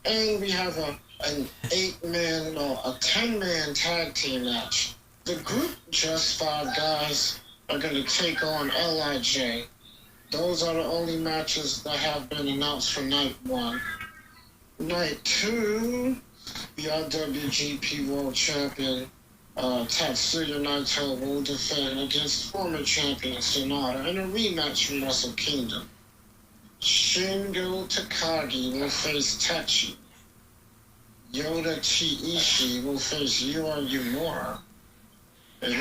And we have an 8-man or a 10-man tag team match. The group, just 5 guys, are going to take on LIJ. Those are the only matches that have been announced for night 1. Night 2, the IWGP World Champion Tatsuya Naito will defend against former champion Sonata in a rematch from Wrestle Kingdom. Shingo Takagi will face Tachi. Yoda Chi-Ishii will face Yura Uemura. And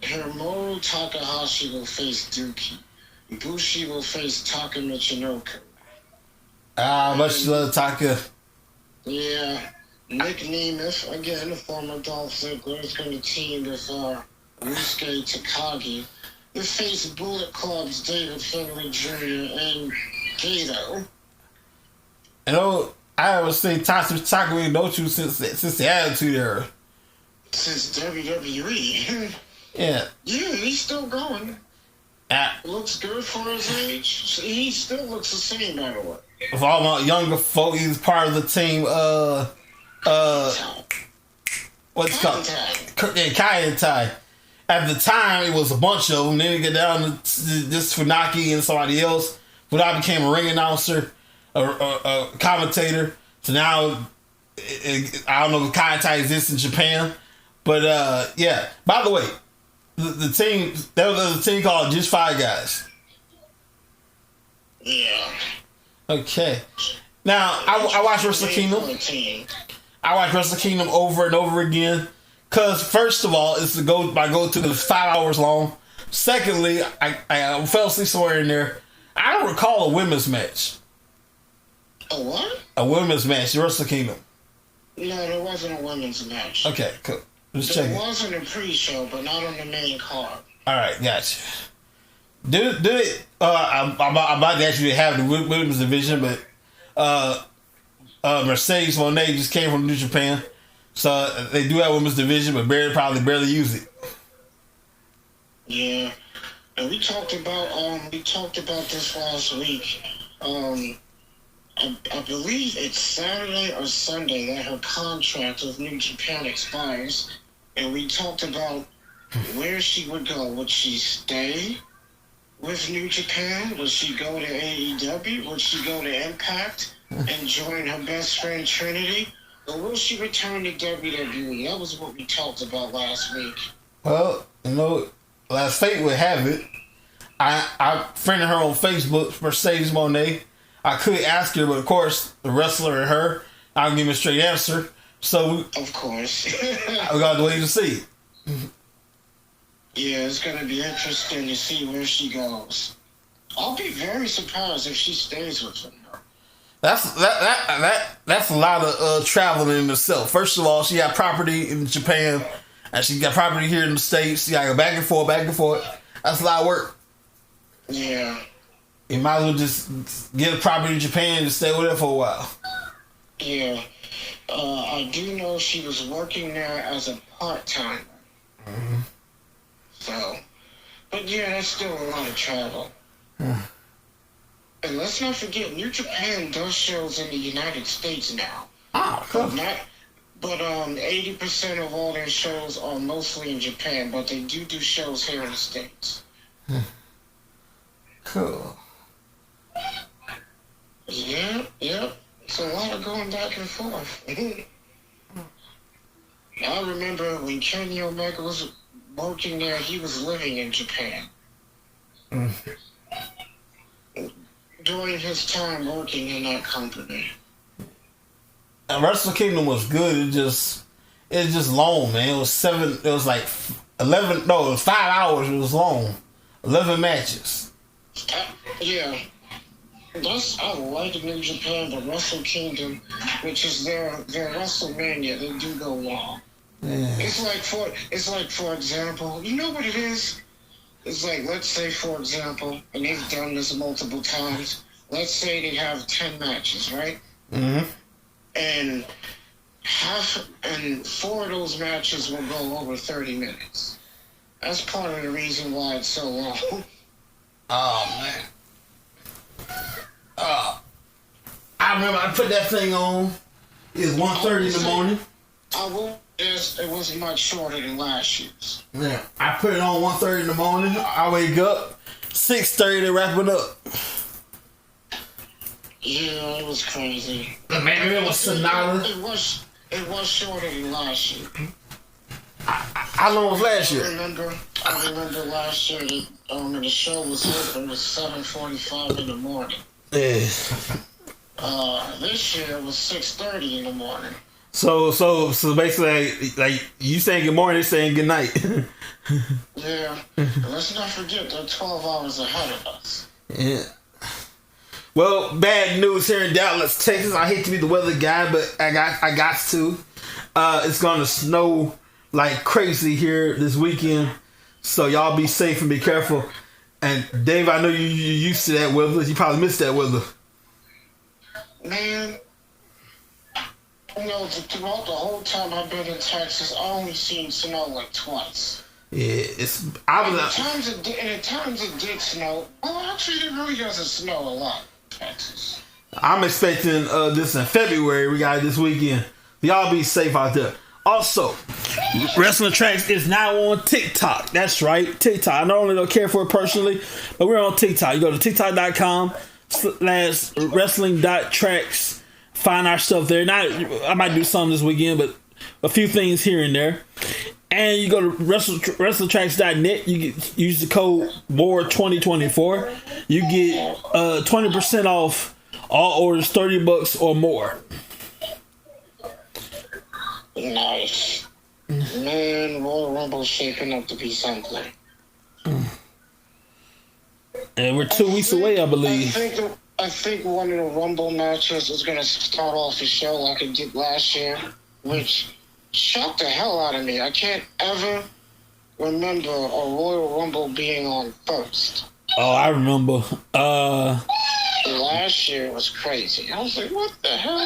Hiromu Takahashi will face Dookie. Bushi will face Taka Michinoku.
Much love, Taka.
Yeah. Nick Nemeth, again, the former Dolph Ziggler, is going to team with Ryusuke Takagi. The face Bullet Club's David Finlay Jr. and Gato.
And I always say Taka really knows you since the Attitude Era.
Since WWE.
Yeah.
Yeah, he's still going. Looks good for his age. He still looks the same, by the way.
of all my younger folk, he was part of the team. What's it called? Kai. At the time, it was a bunch of them. Then it get down to this Funaki and somebody else. But I became a ring announcer, a commentator. So now, I don't know if Kai exists in Japan. But, yeah. By the way, the team, there was a team called Just Five Guys.
Yeah.
Okay. Now, I watch Wrestle Kingdom. I watch Wrestle Kingdom over and over again. Because, first of all, it's my go-to. It's 5 hours long. Secondly, I fell asleep somewhere in there. I don't recall a women's match.
A what?
A women's match. Wrestle Kingdom.
No, there wasn't a women's match.
Okay, cool. Just checking.
There wasn't a pre-show, but not on the main card.
All right, gotcha. Did it? I'm about to actually have the women's division, but Mercedes Moné just came from New Japan, so they do have women's division, but probably barely use it.
Yeah, and we talked about this last week. I believe it's Saturday or Sunday that her contract with New Japan expires, and we talked about where she would go. Would she stay with New Japan? Would she go to AEW? Would she go to Impact and join her best friend Trinity? Or will she return to WWE? That was what we talked about last week.
Well, as fate would have it, I friended her on Facebook, Mercedes Moné. I could ask her, but of course, the wrestler and her, I can give a straight answer. So,
of course.
we got to wait and see.
Yeah, it's going to be interesting to see where she goes. I'll be very surprised if she stays with him.
That's a lot of traveling in itself. First of all, she got property in Japan, and she got property here in the States. She got to go back and forth. That's a lot of work.
Yeah.
You might as well just get a property in Japan and stay with her for a while.
Yeah. I do know she was working there as a part-timer.
Mm-hmm.
So, but yeah, that's still a lot of travel. And let's not forget, New Japan does shows in the United States now.
Oh, cool.
But 80% of all their shows are mostly in Japan, but they do shows here in the States.
Cool.
Yeah. It's a lot of going back and forth. I remember when Kenny Omega was working there, he was living in Japan. During his time working in that company.
And Wrestle Kingdom was good. It was just long, man. It was 5 hours. It was long. 11 matches.
Yeah. I like New Japan, but Wrestle Kingdom, which is their WrestleMania, they do go long.
Yeah.
It's like for example, you know what it is? It's like, let's say, for example, and they've done this multiple times, let's say they have 10 matches, right?
Mm-hmm.
And 4 of those matches will go over 30 minutes. That's part of the reason why it's so long.
Oh, man. I remember I put that thing on. It was 1:30 in the morning.
It was much shorter than last year's.
Yeah, I put it on 1:30 in the morning. I wake up 6:30 to wrap it up.
Yeah, it was crazy.
Maybe it was Sonata.
It was shorter than last year.
How long was last year?
I remember last year that the show was open at 7:45 in the morning.
Yeah.
This year it was 6:30 in the morning.
So basically, like you saying good morning, they're saying good night.
Yeah. Let's not forget they're 12 hours ahead of us.
Yeah. Well, bad news here in Dallas, Texas. I hate to be the weather guy, but I got to. It's gonna snow like crazy here this weekend, so y'all be safe and be careful. And Dave, I know you're used to that weather. You probably missed that weather.
Man, throughout the whole time I've been in Texas, I only seen snow like twice.
Yeah,
at times it did snow. Well, actually, it really doesn't snow a lot in Texas.
I'm expecting this in February. We got it this weekend. Y'all be safe out there. Also, Wrestling Tracks is now on TikTok. That's right, TikTok. I normally don't care for it personally, but we're on TikTok. You go to tiktok.com/wrestling.tracks. Find our stuff there. I might do something this weekend, but a few things here and there. And you go to WrestlingTracks.net. You use the code MORE2024. You get 20% off all orders $30 or more.
Nice. Man, Royal Rumble's shaping up to be something.
And we're 2 weeks away, I believe.
I think one of the Rumble matches is going to start off the show like it did last year, which shocked the hell out of me. I can't ever remember a Royal Rumble being on first.
Oh, I remember.
Last year was crazy. I was like, what the hell?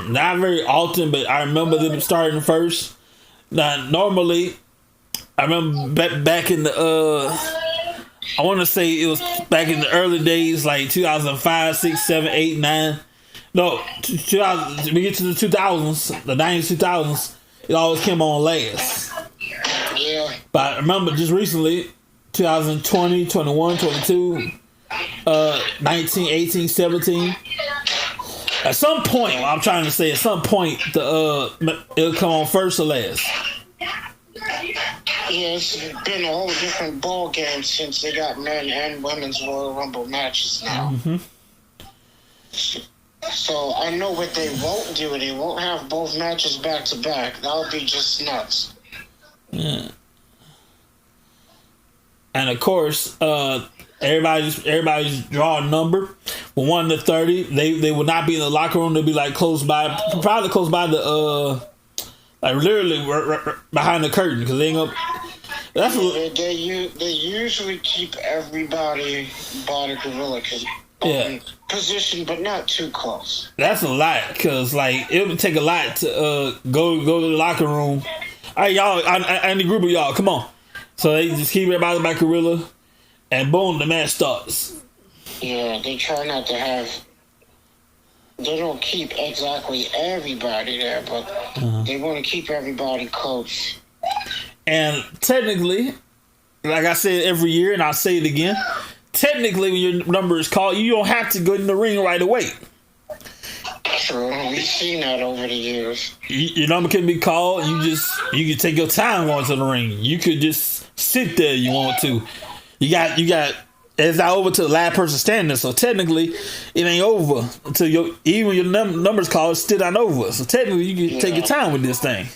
Not very often, but I remember them starting first. Now, normally, I remember back in the, I want to say it was back in the early days, like 2005, 6, 7, 8, 9. No, 2000, we get to the 2000s, the 90s, 2000s, it always came on last.
Yeah.
But I remember just recently, 2020, 21, 22, 19, 18, 17. At some point, I'm trying to say, at some point, it'll come on first or last.
Yeah, it's been a whole different ball game since they got men and women's Royal Rumble matches now.
Mm-hmm.
So I know what they won't do. They won't have both matches back to back. That'll be just nuts.
Yeah. And of course, everybody's draw a number. From 1 to 30, they will not be in the locker room. They'll be like probably close by the like literally right behind the curtain because they ain't gonna. That's
they usually keep everybody by the gorilla position, but not too close.
That's a lot because like it would take a lot to go to the locker room. All right, y'all, I need a group of y'all. Come on. So they just keep everybody by gorilla, and boom, the match starts.
Yeah, they try not to have. They don't keep exactly everybody there, but they want to keep everybody close.
And technically, like I said every year, and I'll say it again, technically when your number is called, you don't have to go in the ring right away.
True, we've seen that over the years.
Your number can be called. You can take your time going to the ring. You could just sit there if you want to. You got. It's not over to the last person standing. So technically, it ain't over until even your number's called. It's still not over. So technically, you can take your time with this thing.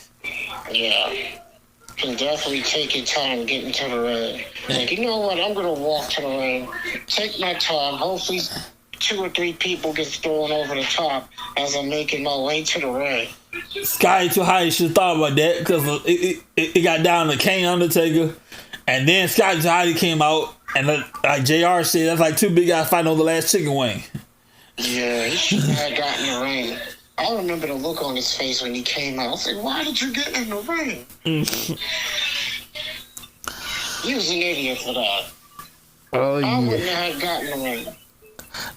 Yeah. You can definitely take your time getting to the ring. Like, you know what? I'm going to walk to the ring, take my time. Hopefully 2 or 3 people get thrown over the top as I'm making my way to the ring.
Sky Too High should have thought about that because it got down to Kane Undertaker. And then Scott Jolly came out, and like JR said, that's like 2 big guys fighting over the last chicken wing.
Yeah, he should have gotten in the ring. I remember the look on his face when he came out. I was like, why did you get in the ring? He was an idiot for that.
Oh, yeah.
I wouldn't have gotten in the ring.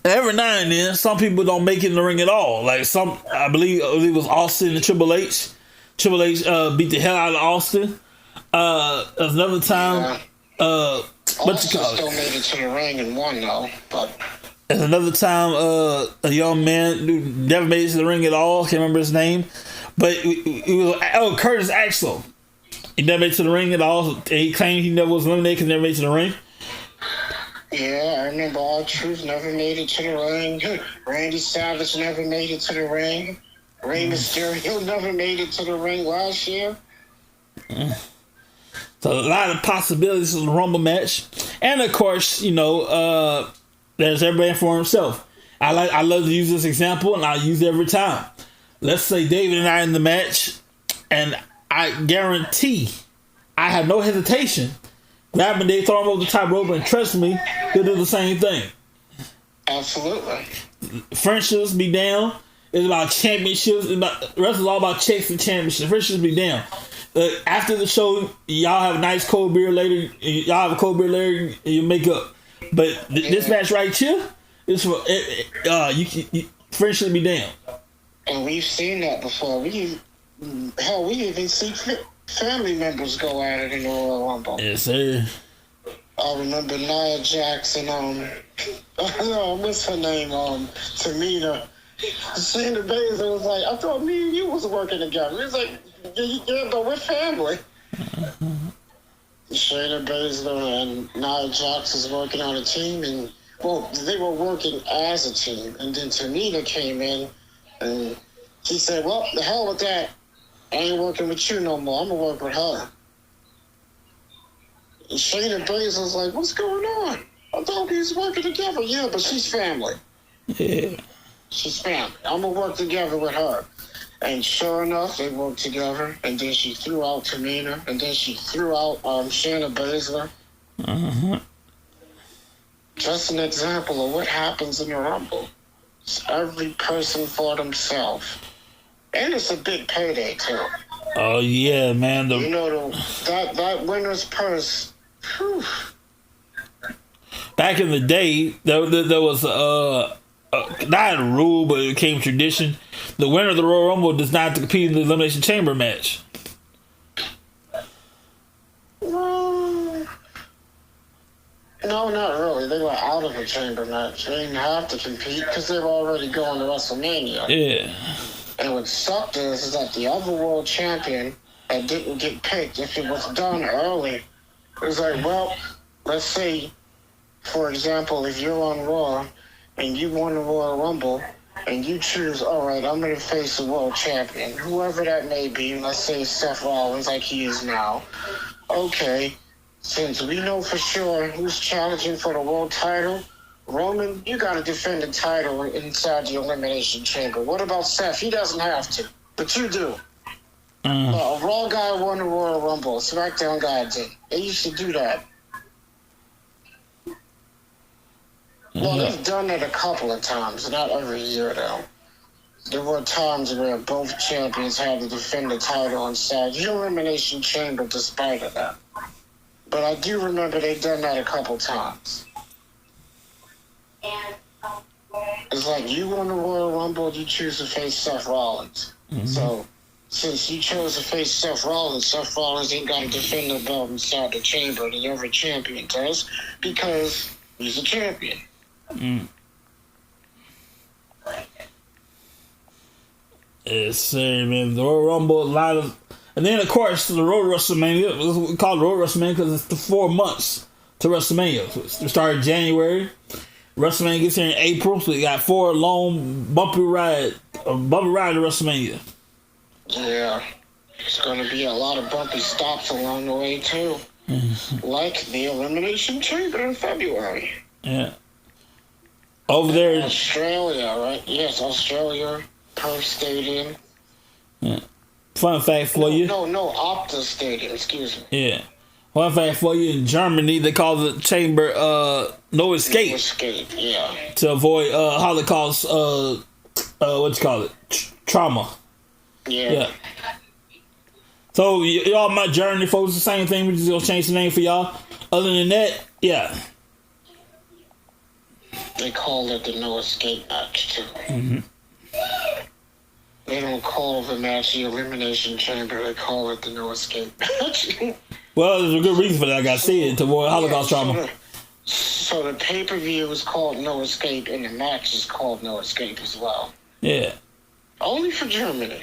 Every now and then, some people don't make it in the ring at all. Like I believe it was Austin and Triple H. Triple H beat the hell out of Austin. Another time,
Austin still made it to the ring and won though. But
there's another time, a young man who never made it to the ring at all. Can't remember his name, but it was Curtis Axel. He never made it to the ring at all. He claimed he never was eliminated because he never made it to the ring.
Yeah, I remember R-Truth never made it to the ring. Randy Savage never made it to the ring. Rey Mysterio never made it to the ring last year.
So a lot of possibilities in the Rumble match. And of course, there's everybody for himself. I love to use this example, and I use it every time. Let's say David and I in the match, and I guarantee, I have no hesitation, grab him, they throw him over the top rope, and trust me, he'll do the same thing.
Absolutely.
Friendships be down. It's about championships. Wrestling's all about checks and championships. Friendships be down. After the show, y'all have a nice cold beer later. Y'all have a cold beer later, and you make up. But this match right here is for
Friendship be damned.
And we've seen that before. We even see family members go at it in the Royal Rumble.
Yes, sir.
I remember Nia Jax and what's her name? Tamina. Shayna Baszler was like, I thought me and you was working together. He was like, yeah, but we're family. Shayna Baszler and Nia Jax was working on a team, and they were working as a team. And then Tamina came in, and she said, "Well, the hell with that. I ain't working with you no more. I'm gonna work with her." And Shayna Baszler was like, "What's going on? I thought we was working together." Yeah, but she's family.
Yeah.
She's family. I'm gonna work together with her. And sure enough, they worked together. And then she threw out Tamina. And then she threw out Shayna Baszler.
Uh-huh.
Just an example of what happens in the Rumble. It's every person for themselves. And it's a big payday, too.
Oh, yeah, man.
That winner's purse. Whew.
Back in the day, there was not a rule, but it became tradition. The winner of the Royal Rumble does not have to compete in the Elimination Chamber match.
No, not really. They were out of the chamber match. They didn't have to compete because they were already going to WrestleMania.
Yeah.
And what sucked is that the other world champion that didn't get picked, if it was done early, it was like, well, let's say, for example, if you're on Raw and you won the Royal Rumble and you choose, all right, I'm going to face the world champion, whoever that may be, let's say Seth Rollins like he is now. Okay, since we know for sure who's challenging for the world title, Roman, you got to defend the title inside the Elimination Chamber. What about Seth? He doesn't have to, but you do. A Raw guy won the Royal Rumble. A SmackDown guy did. They used to do that. Well, they've done it a couple of times, not every year, though. There were times where both champions had to defend the title inside the Elimination Chamber despite of that. But I do remember they've done that a couple times. It's like you won the Royal Rumble, you choose to face Seth Rollins. Mm-hmm. So, since you chose to face Seth Rollins ain't got to defend the belt inside the chamber. The other champion does, because he's a champion.
Mm. Yes, sir, man. The Royal Rumble, a lot of... And then, of course, the Road WrestleMania. We call it Road WrestleMania because it's the 4 months to WrestleMania. So it started in January. WrestleMania gets here in April, so you got 4 long bumpy ride to WrestleMania.
Yeah, it's going to be a lot of bumpy stops along the way too, like the Elimination Chamber in February.
Yeah, over there in
Australia, right? Yes, Australia, Perth Stadium.
Yeah. Fun fact for you.
No, Opta Stadium. Excuse me.
Yeah. Fun fact for you, in Germany, they call the chamber no escape.
No escape, yeah.
To avoid Holocaust, trauma.
Yeah.
So, y'all, my journey, folks, the same thing. We just gonna change the name for y'all. Other than that, yeah.
They call it the no escape match, too.
Mm-hmm.
They don't call the match the Elimination Chamber. They call it the no escape match.
Well, there's a good reason for that. Like I said, to avoid Holocaust trauma.
So the pay-per-view is called No Escape, and the match is called No Escape as well.
Yeah.
Only for Germany.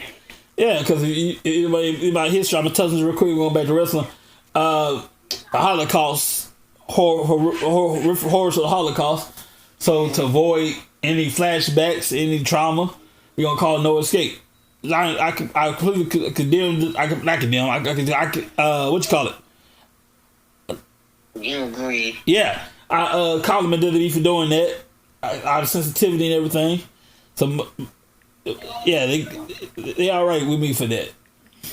Yeah, because about history, I'm going to touch this real quick, going back to wrestling. The Holocaust, horrors of the Holocaust. So to avoid any flashbacks, any trauma, we're going to call it No Escape. I completely condemn. What you call it?
You agree?
Yeah, I compliment WWE for doing that. Out of sensitivity and everything. So, yeah, they all right with me for that.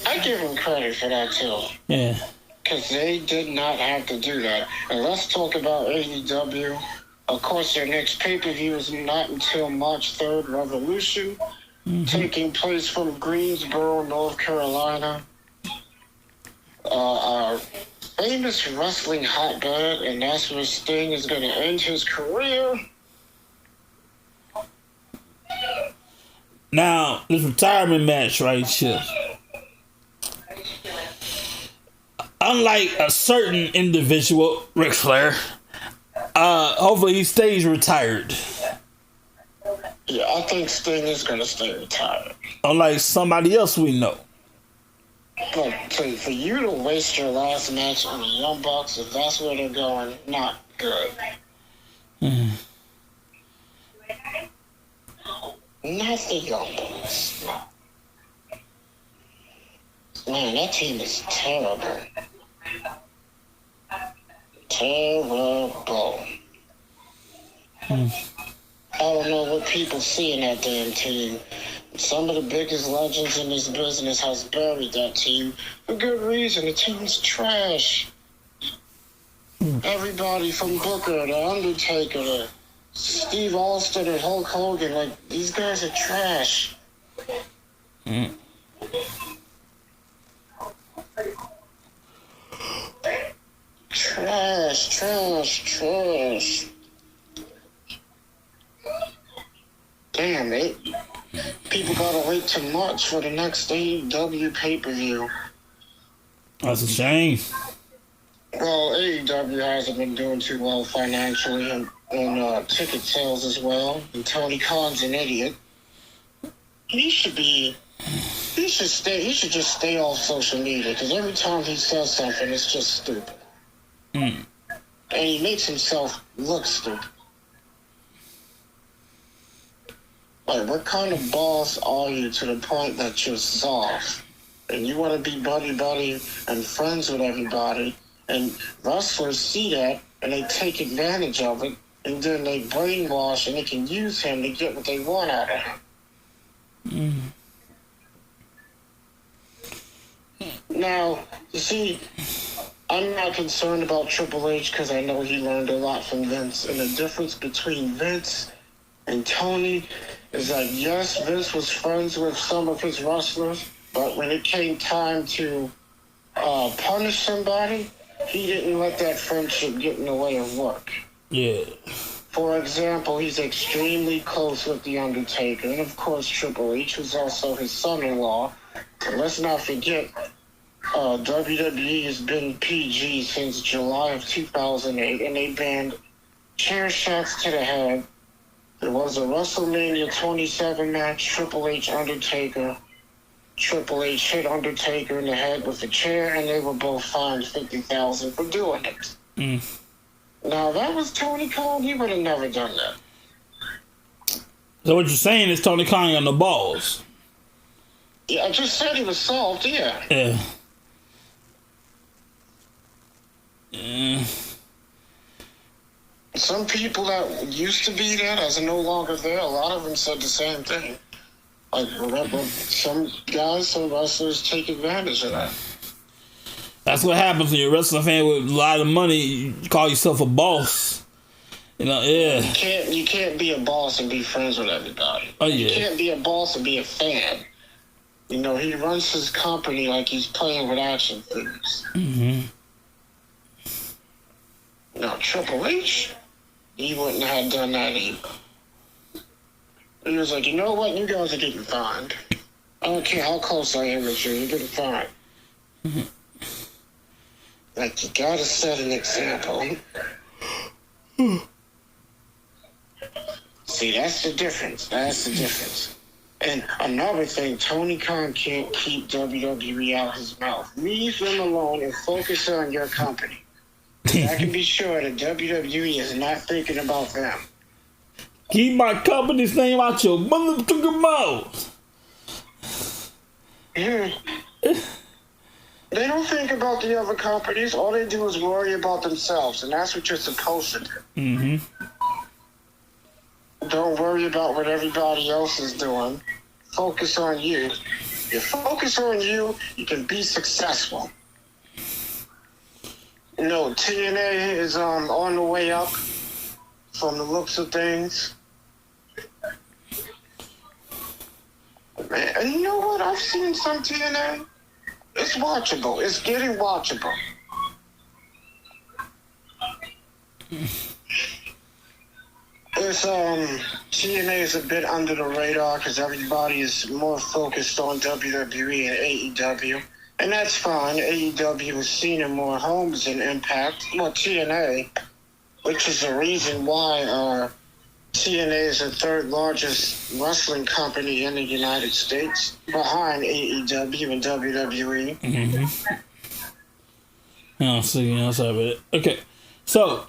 I give them credit for that too.
Yeah,
because they did not have to do that. And let's talk about AEW. Of course, their next pay-per-view is not until March 3rd, Revolution. Taking place from Greensboro, North Carolina. Our famous wrestling hotbed, and that's where Sting is going to end his career.
Now, this retirement match right here. Unlike a certain individual, Ric Flair, hopefully he stays retired.
Yeah, I think Sting is going to stay retired.
Unlike somebody else we know.
But for you to waste your last match on the Young Bucks, if that's where they're going, not good. Not the Young Bucks. Man, that team is terrible. Terrible. I don't know what people see in that damn team. Some of the biggest legends in this business has buried that team for good reason. The team's trash. Everybody from Booker to Undertaker to Steve Austin and Hulk Hogan, like, these guys are trash. Trash. Damn it. People gotta wait till March for the next AEW pay-per-view.
That's a shame.
Well, AEW hasn't been doing too well financially and ticket sales as well. And Tony Khan's an idiot. He should just stay off social media, because every time he says something, it's just stupid. And he makes himself look stupid. Like, what kind of boss are you to the point that you're soft? And you want to be buddy and friends with everybody, and wrestlers see that, and they take advantage of it, and then they brainwash, and they can use him to get what they want out of him. Now, you see, I'm not concerned about Triple H because I know he learned a lot from Vince. And the difference between Vince and Tony is that, yes, Vince was friends with some of his wrestlers, but when it came time to punish somebody, he didn't let that friendship get in the way of work.
Yeah.
For example, he's extremely close with The Undertaker, and of course Triple H, who's also his son-in-law. And let's not forget, WWE has been PG since July of 2008, and they banned chair shots to the head. There was a WrestleMania 27 match, Triple H, Undertaker. Triple H hit Undertaker in the head with a chair, and they were both fined $50,000 for doing it. Now, if that was Tony Khan, he would have never done that.
So what you're saying is Tony Khan got no balls?
Yeah, I just said he was soft, yeah. Some people that used to be there, as are no longer there, a lot of them said the same thing. Like, some guys, some wrestlers take advantage of that.
That's what happens when you're a wrestling fan with a lot of money. You call yourself a boss. You know, yeah.
You can't be a boss and be friends with everybody.
Oh, yeah.
You can't be a boss and be a fan. You know, he runs his company like he's playing with action figures. Now, Triple H, he wouldn't have done that either. He was like, you know what? You guys are getting fined. I don't care how close I am with you. You're getting fined. Like, you gotta set an example. See, that's the difference. And another thing, Tony Khan can't keep WWE out his mouth. Leave them alone and focus on your company. I can be sure that WWE is not thinking about them.
Keep my company's name out your motherfucking mouth.
They don't think about the other companies. All they do is worry about themselves, and that's what you're supposed to do. Don't worry about what everybody else is doing. Focus on you. If you focus on you, you can be successful. You know, TNA is on the way up from the looks of things. Man, and you know what? I've seen some TNA. It's watchable. It's getting watchable. It's TNA is a bit under the radar because everybody is more focused on WWE and AEW. And that's fine. AEW is seen in more homes than Impact. Well, TNA, which is the reason why TNA is the third largest wrestling company in the United States, behind AEW and WWE.
Mm-hmm. Oh, see, that's how it. Okay, so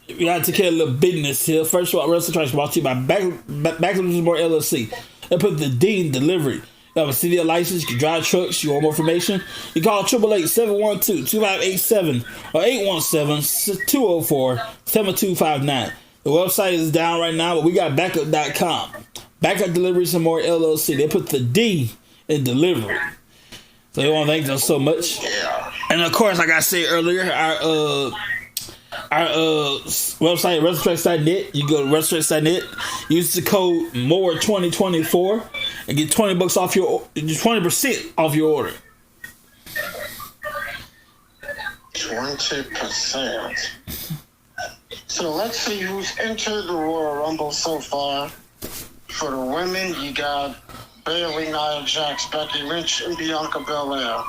we got to take care of a little business here. First of all, WrestlingTracks brought to you by Up Deliveries And More LLC. They put the D in delivery. You have a CDL license, you can drive trucks, you want more information, you call 888-712-2587 or 817-204-7259. The website is down right now, but we got backup.com. Backup Deliveries And More LLC. They put the D in delivery. So they want to thank them so much. And of course, like I said earlier, our website, WrestlingTracks.net. You go to WrestlingTracks.net, use the code MORE2024 and get $20 off your 20% off your order.
20%. So let's see who's entered the Royal Rumble so far. For the women, you got Bayley, Nia Jax, Becky Lynch, and Bianca Belair.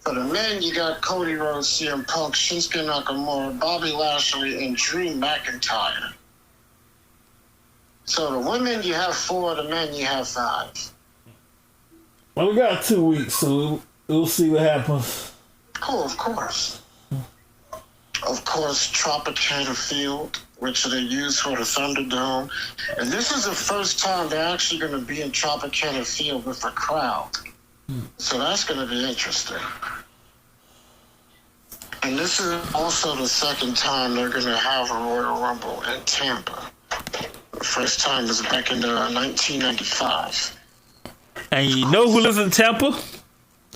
For the men, you got Cody Rhodes, CM Punk, Shinsuke Nakamura, Bobby Lashley, and Drew McIntyre. So the women, you have 4. The men, you have 5.
Well, we got 2 weeks, so we'll see what happens.
Oh, of course. Of course, Tropicana Field, which they use for the Thunderdome. And this is the first time they're actually going to be in Tropicana Field with a crowd. So that's going to be interesting. And this is also the second time they're going to have a Royal Rumble in Tampa. The first time was back in 1995.
And you know who lives in Tampa?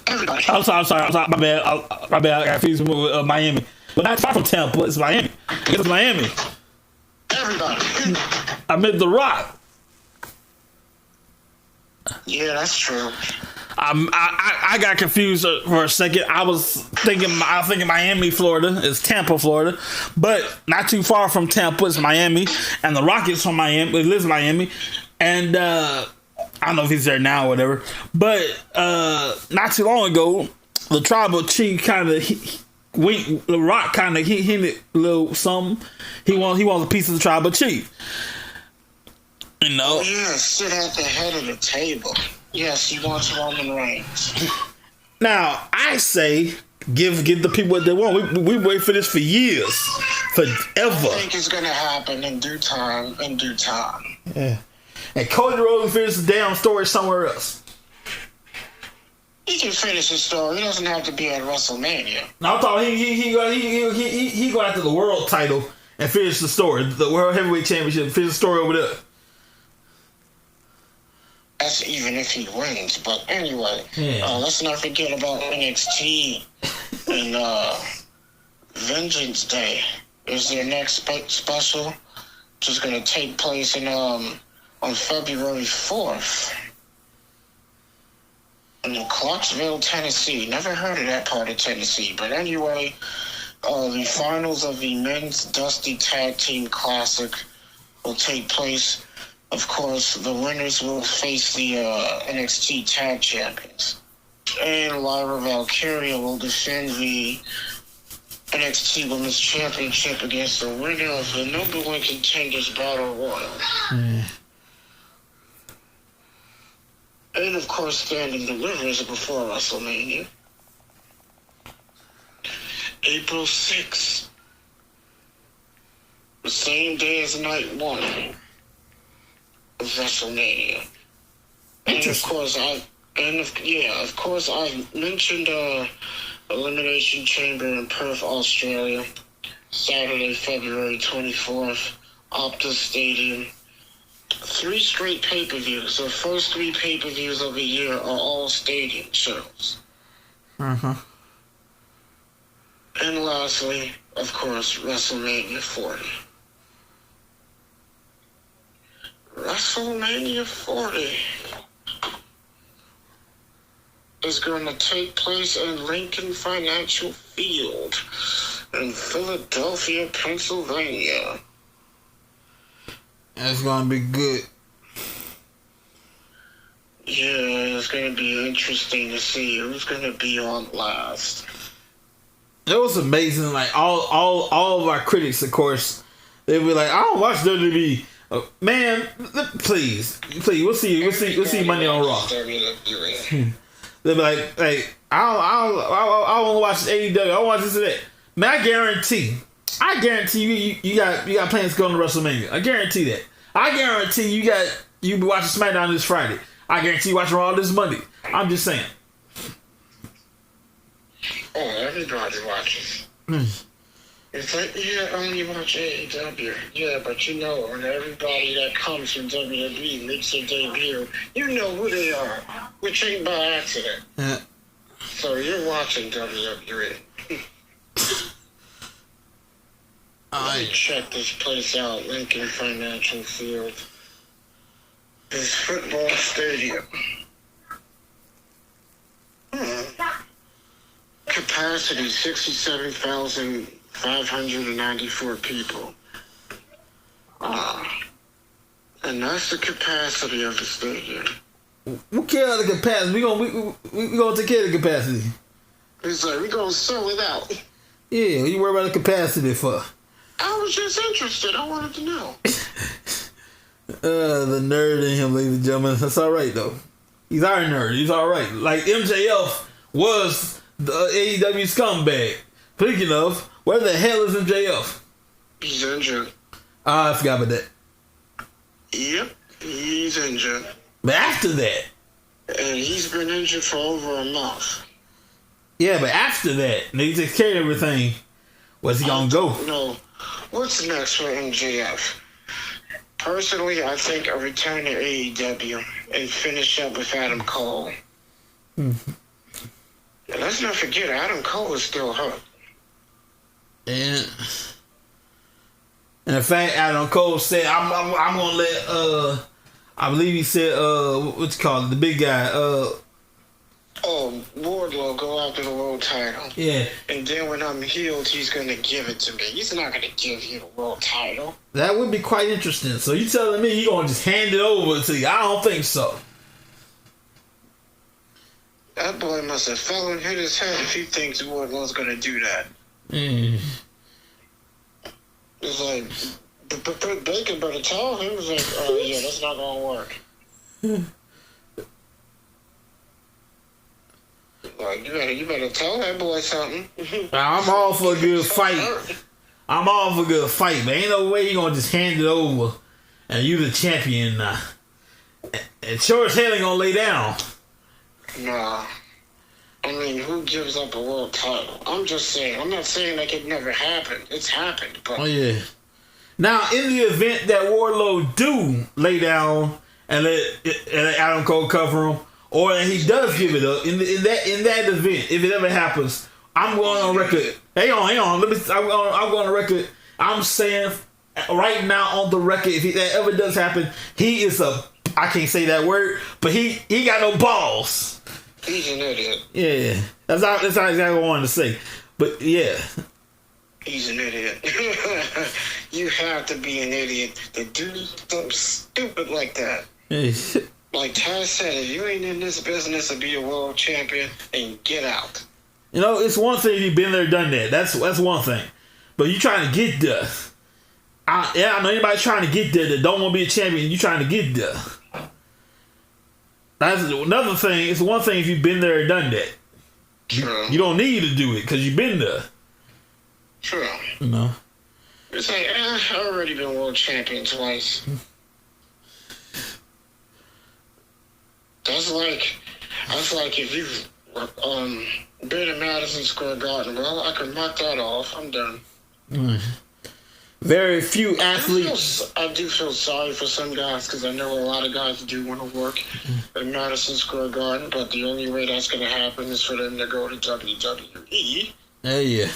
Everybody.
I'm sorry. My bad. I got confused with Miami. But not far from Tampa. It's Miami. It's Miami.
Everybody.
I meant The Rock.
Yeah, that's true.
I got confused for a second. I was thinking Miami, Florida. It's Tampa, Florida, but not too far from Tampa. It's Miami, and The Rock is from Miami. He lives in Miami, and I don't know if he's there now or whatever. But not too long ago, the tribal chief kind of The Rock kind of hinted a little something. He wants a piece of the tribal chief. You know?
Oh, yeah, sit at the head of the table. Yes, he wants Roman Reigns.
Now, I say, give the people what they want. We wait for this for years. Forever.
I think it's going to happen in due time.
Yeah. And Cody Rhodes finishes the damn story somewhere else.
He can finish his story. He doesn't have to be at WrestleMania.
No, I thought he go after the world title and finish the story. The World Heavyweight Championship, finish the story over there.
That's even if he wins. But anyway, let's not forget about NXT and Vengeance Day is their next special, which is going to take place on February 4th in Clarksville, Tennessee. Never heard of that part of Tennessee. But anyway, the finals of the Men's Dusty Tag Team Classic will take place. Of course, the winners will face the NXT Tag Champions. And Lyra Valkyria will defend the NXT Women's Championship against the winner of the number 1 Contenders Battle Royal. And, of course, Standing Deliverers before WrestleMania. April 6th. The same day as Night 1 of WrestleMania. And, of course, I mentioned Elimination Chamber in Perth, Australia. Saturday, February 24th. Optus Stadium. 3 straight pay-per-views. The first 3 pay-per-views of the year are all stadium shows. And lastly, of course, WrestleMania 40. WrestleMania 40 is going to take place in Lincoln Financial Field in Philadelphia, Pennsylvania.
It's going to be good.
it's going to be interesting to see who's going to be on last.
It was amazing. Like all of our critics, of course, they'd be like, "I don't watch WWE." Man, please, we'll see Monday on Raw. They'll be like, I don't want to watch AEW. I want to watch this and that. Man, I guarantee you got plans to go to WrestleMania. I guarantee that. I guarantee you be watching SmackDown this Friday. I guarantee you watching Raw this Monday. I'm just saying.
Oh, everybody watches. It's like, yeah, only watch AEW. Yeah, but you know, when everybody that comes from WWE makes their debut, you know who they are, which ain't by accident.
Yeah.
So you're watching WWE. Let me check this place out, Lincoln Financial Field. This football stadium. Capacity 67,594 people. And that's the capacity of the stadium.
We care about the capacity. We gonna take care of the capacity.
It's like we gonna sell it out.
Yeah, what you worry about the capacity for?
I was just interested. I wanted to know.
The nerd in him, ladies and gentlemen. That's all right though. He's our nerd. He's all right. Like MJF was the AEW scumbag. Speaking of, where the hell is MJF?
He's injured.
I forgot about that.
Yep, he's injured.
But after that,
and he's been injured for over a month.
Yeah, but after that, they take care of everything. Where's he gonna go?
No. What's next for MJF? Personally, I think a return to AEW and finish up with Adam Cole.
Mm-hmm.
And let's not forget, Adam Cole is still hurt.
And in fact, Adam Cole said, "I'm gonna let I believe he said what's it called, the big guy
Wardlow go after the world title.
Yeah.
And then when I'm healed, he's going to give it to me. He's not going to give you the world title.
That would be quite interesting. So you telling me he going to just hand it over to you? I don't think so.
That boy must have fell and hit his head if he thinks Wardlow's going to do that. It's like, Baker better tell him. It's like, oh yeah, that's not going to work. Like, you better tell that boy something.
I'm all for a good fight. I'm all for a good fight, but ain't no way you gonna just hand it over and you the champion now. And sure as hell ain't gonna lay down.
Nah. I mean, who gives up a world title? I'm just saying. I'm not saying like it never happened. It's happened, but...
Oh, yeah. Now, in the event that Wardlow do lay down and let Adam Cole cover him, or that he does give it up, in that event, if it ever happens, I'm going on record. Hang on. I'm going on record. I'm saying right now on the record, if that ever does happen, he is I can't say that word, but he got no balls.
He's an idiot.
Yeah. That's not exactly what I wanted to say. But yeah.
He's an idiot. You have to be an idiot to do something stupid like that. Like Taz said, if you ain't in this business to be a world champion, then get out.
You know, it's one thing if you've been there, done that. That's one thing. But you trying to get there. I know anybody trying to get there that don't want to be a champion. You trying to get there. That's another thing. It's one thing if you've been there and done that.
True.
You don't need to do it because you've been there.
True.
You know.
It's like, I've already been world champion twice. That's like if you've been in Madison Square Garden. Well, I can knock that off. I'm done.
Very few athletes.
I do feel sorry for some guys because I know a lot of guys do want to work in Madison Square Garden, but the only way that's going to happen is for them to go to WWE.
Yeah.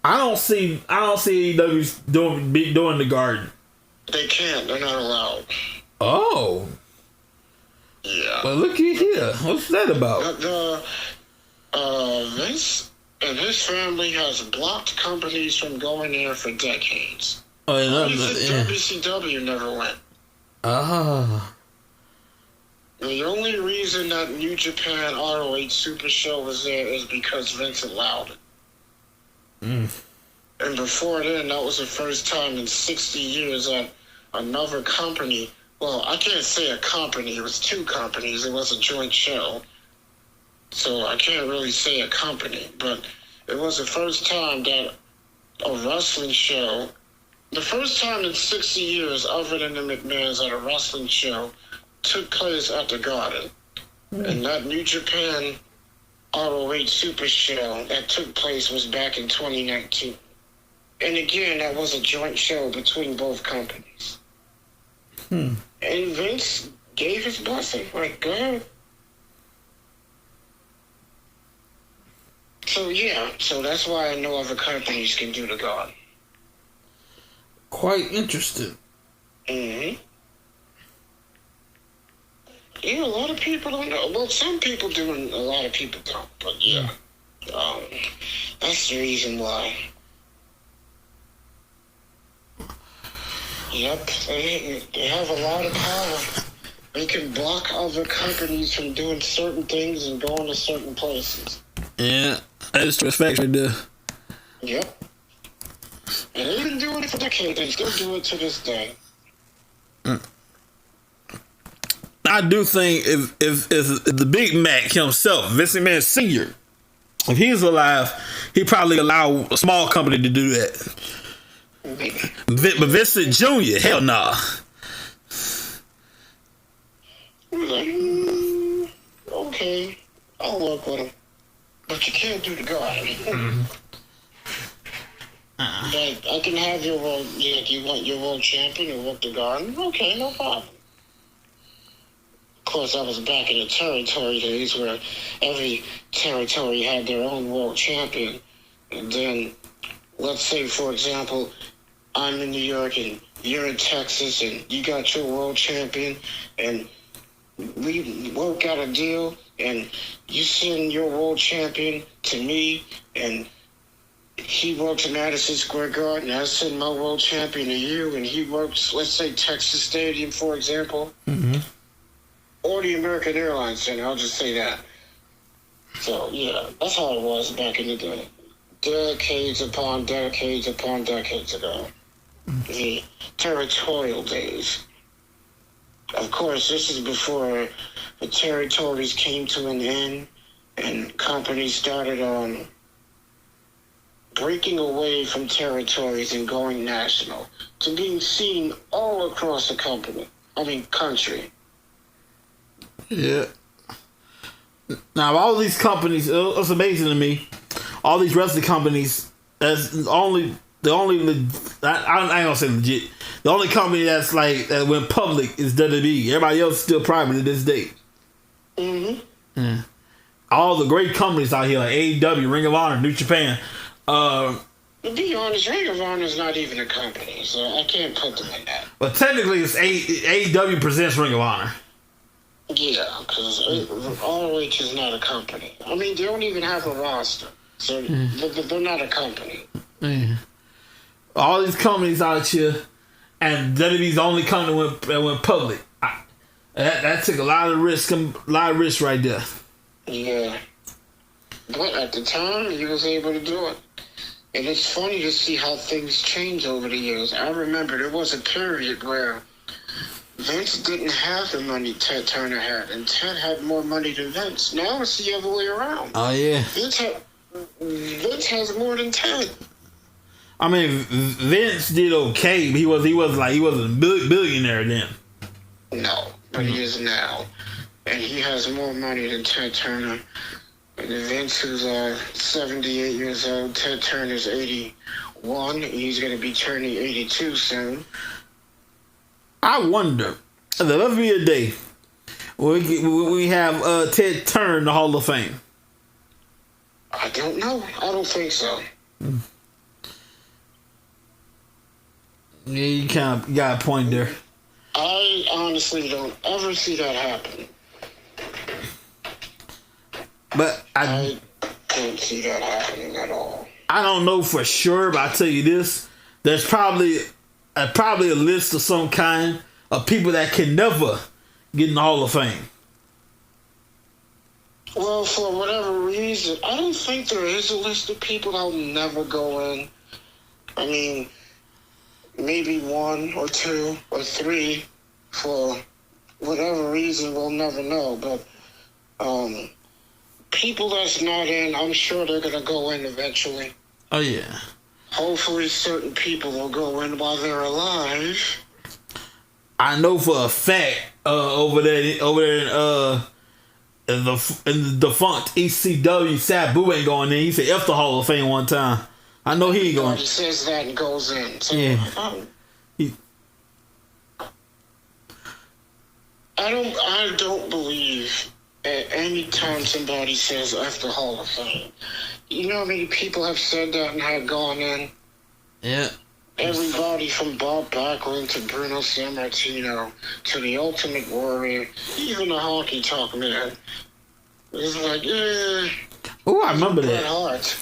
I don't see AEW doing the Garden. They
can't. They're not allowed.
Oh.
Yeah.
Well, look here. What's that about?
Vince and his family has blocked companies from going there for decades.
Oh, yeah.
WCW never went.
Ah.
The only reason that New Japan ROH Super Show was there is because Vince allowed it. And before then, that was the first time in 60 years that another company, well, I can't say a company, it was two companies, it was a joint show. So I can't really say a company, but it was the first time that a wrestling show, the first time in 60 years, other than the McMahons, that a wrestling show took place at the Garden. And that New Japan ROH Super Show that took place was back in 2019. And again, that was a joint show between both companies. And Vince gave his blessing. Like, go ahead. So, yeah. So that's why I know other companies can do the Garden.
Quite interesting.
Mm-hmm. Yeah, a lot of people don't know. Well, some people do and a lot of people don't. But, yeah. That's the reason why. Yep, they have a lot of power. They can block other companies from doing certain things and going to certain places.
Yeah, that's the fact right there.
Yep. And they've been doing it for decades. They still do it to this day.
I do think if the Big Mac himself, Vince McMahon Sr., if he's alive, he'd probably allow a small company to do that. But Vincent Jr., hell nah.
Okay, I'll work with him. But you can't do the Garden. Like, I can have your world, yeah, if you want your world champion and work the Garden, okay, no problem. Of course, that was back in the territory days where every territory had their own world champion. And then, let's say, for example, I'm in New York and you're in Texas and you got your world champion and we work out a deal and you send your world champion to me and he works in Madison Square Garden and I send my world champion to you and he works, let's say, Texas Stadium, for example. Or the American Airlines Center, I'll just say that. So, yeah, that's how it was back in the day. Decades upon decades upon decades ago. The territorial days. Of course, this is before the territories came to an end and companies started on breaking away from territories and going national to being seen all across the country.
Yeah. Now, all these companies, it's amazing to me. All these wrestling companies, that's the only I ain't gonna say legit. The only company that's like that went public is WWE. Everybody else is still private to this day. Yeah. All the great companies out here like AEW, Ring of Honor, New Japan.
To be honest, Ring of Honor is not even a company, so I can't put them in that.
But technically, it's AEW presents Ring of Honor.
Yeah, because ROH is not a company. I mean, they don't even have a roster, so they're not a company.
All these companies out here, and WWE's the only company that went public. That took a lot of risk right there.
Yeah, but at the time, he was able to do it. And it's funny to see how things change over the years. I remember there was a period where Vince didn't have the money Ted Turner had, and Ted had more money than Vince. Now it's the other way around.
Oh yeah,
Vince has more than Ted.
I mean, Vince did okay, but he wasn't a billionaire then.
No, but he is now, and he has more money than Ted Turner. And Vince, who's 78 years old, Ted Turner's 81. He's going to be turning 82 soon.
I wonder if there'll ever be a day where we have Ted Turner in the Hall of Fame.
I don't know. I don't think so.
Yeah, you got a point there.
I honestly don't ever see that happen.
But
I don't see that happening at all.
I don't know for sure, but I tell you this: there's probably a list of some kind of people that can never get in the Hall of Fame.
Well, for whatever reason, I don't think there is a list of people that'll never go in. I mean, maybe 1 or 2 or 3 for whatever reason, we'll never know. But people that's not in, I'm sure they're going to go in eventually.
Oh, yeah.
Hopefully certain people will go in while they're alive.
I know for a fact over there in the defunct ECW, Sabu ain't going in. He said F the Hall of Fame one time. I know he ain't going.
He says that and goes in. So,
yeah.
I don't believe at any time somebody says F the Hall of Fame. You know how many people have said that and have gone in?
Yeah.
Everybody from Bob Backlund to Bruno Sammartino to the Ultimate Warrior, even the Honky Tonk Man. It's like,
oh, I remember
Bret
that.
Hart.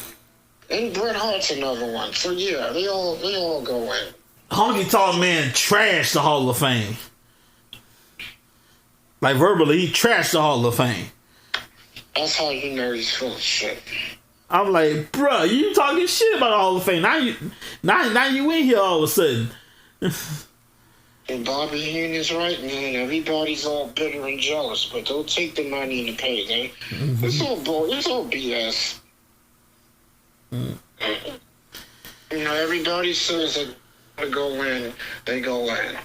And Bret Hart's another one. So yeah, they all go in.
Honky Tonk Man trashed the Hall of Fame. Like verbally, he trashed the Hall of Fame.
That's how you know he's full of shit.
I'm like, bruh, you talking shit about the Hall of Fame. Now you in here all of a sudden.
And Bobby Heenan's right, man. Everybody's all bitter and jealous, but they'll take the money and the payday. Mm-hmm. It's all BS. Mm. You know, everybody says that they go in, they go in.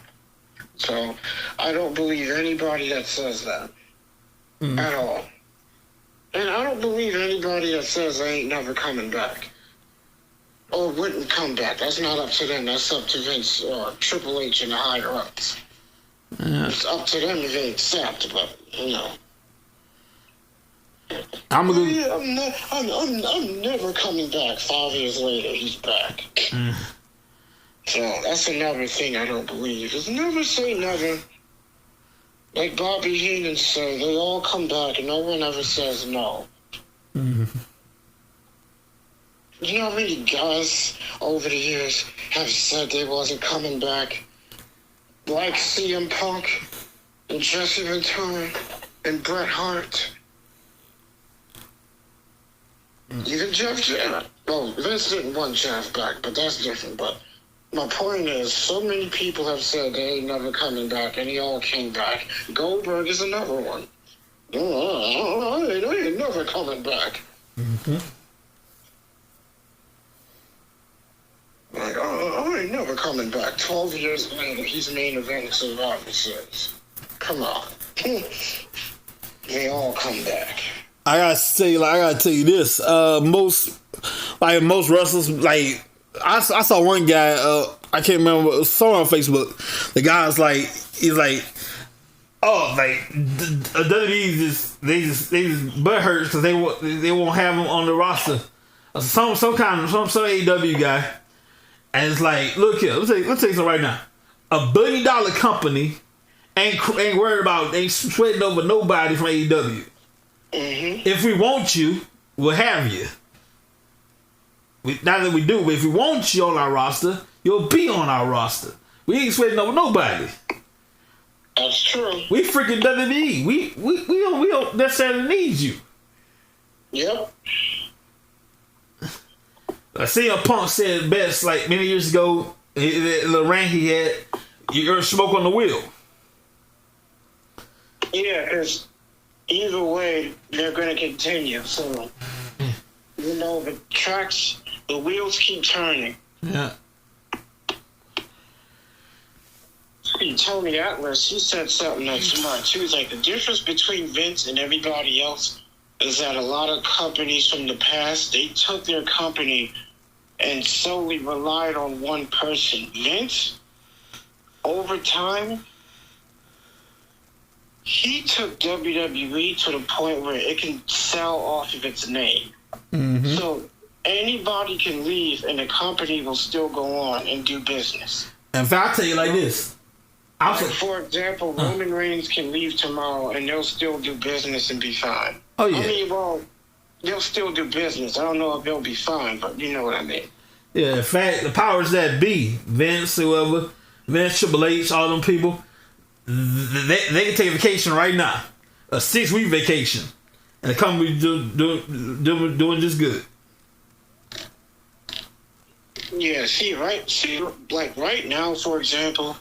So I don't believe anybody that says that at all. And I don't believe anybody that says they ain't never coming back. Or wouldn't come back. That's not up to them. That's up to Vince or Triple H and the higher ups. Yeah. It's up to them if they accept, but, you know. I'm never coming back. 5 years later, he's back. So that's another thing I don't believe. Is never say never. Like Bobby Heenan said, they all come back and no one ever says no. Mm-hmm. You know how many guys over the years have said they wasn't coming back? Like CM Punk and Jesse Ventura and Bret Hart. Even Jeff Jarrett. Well, Vince didn't want Jeff back, but that's different. But my point is, so many people have said they ain't never coming back, and they all came back. Goldberg is another one. I ain't never coming back. Mm-hmm. Like, I ain't never coming back. 12 years later, he's main event Survivor Series. Come on. They all come back.
I gotta tell you this. Most wrestlers, like I saw one guy. I can't remember. Saw on Facebook. The guy's like, he's like, oh, like WWE they just butt hurts because they won't have him on the roster. Some AEW guy, and it's like, look here, let's take something right now. $1 billion company ain't worried about, ain't sweating over nobody from AEW. Mm-hmm. If we want you, we'll have you. Not that we do, but if we want you on our roster, you'll be on our roster. We ain't sweating over nobody.
That's true.
We freaking WWE. We don't necessarily need you.
Yep.
CM Punk said best, like many years ago, the little rant he had, you're smoke on the wheel.
Yeah, because either way, they're going to continue. So, you know, the wheels keep turning.
Yeah.
See, Tony Atlas, he said something that's smart, too. He's like, the difference between Vince and everybody else is that a lot of companies from the past, they took their company and solely relied on one person. Vince, over time, he took WWE to the point where it can sell off of its name. Mm-hmm. So anybody can leave and the company will still go on and do business.
In fact, I'll tell you like this.
For example, Roman Reigns can leave tomorrow and they'll still do business and be fine.
Oh, yeah.
I mean, well, they'll still do business. I don't know if they'll be fine, but you know what I mean.
Yeah, in fact, the powers that be, Vince, whoever, Vince, Triple H, all them people, they can take a vacation right now. A 6-week vacation. and the company doing just good.
Yeah, see, like right now, for example,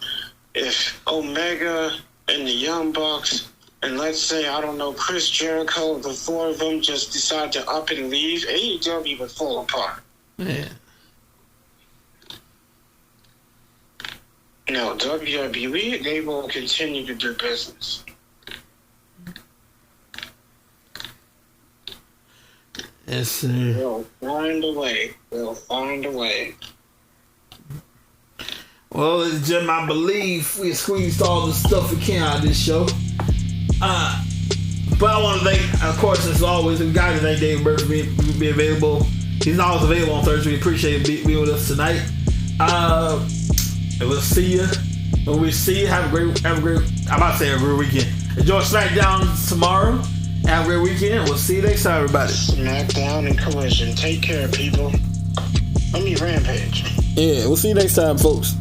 if Omega and the Young Bucks, and let's say, I don't know, Chris Jericho, the four of them just decide to up and leave, AEW would fall apart.
Man.
No, WWE, they will continue to do business.
Yes, sir.
They'll find a way. They'll find a way.
Well, ladies and gentlemen, I believe we squeezed all the stuff we can out of this show. But I want to thank, of course, as always, the guy today, David Burton, be available. He's not always available on Thursday. We appreciate him being with us tonight. And we'll see you. When we see you, have a great, I'm about to say a great weekend. Enjoy SmackDown tomorrow. Have a great weekend. We'll see you next time, everybody.
SmackDown and Collision. Take care, people. Rampage.
Yeah, we'll see you next time, folks.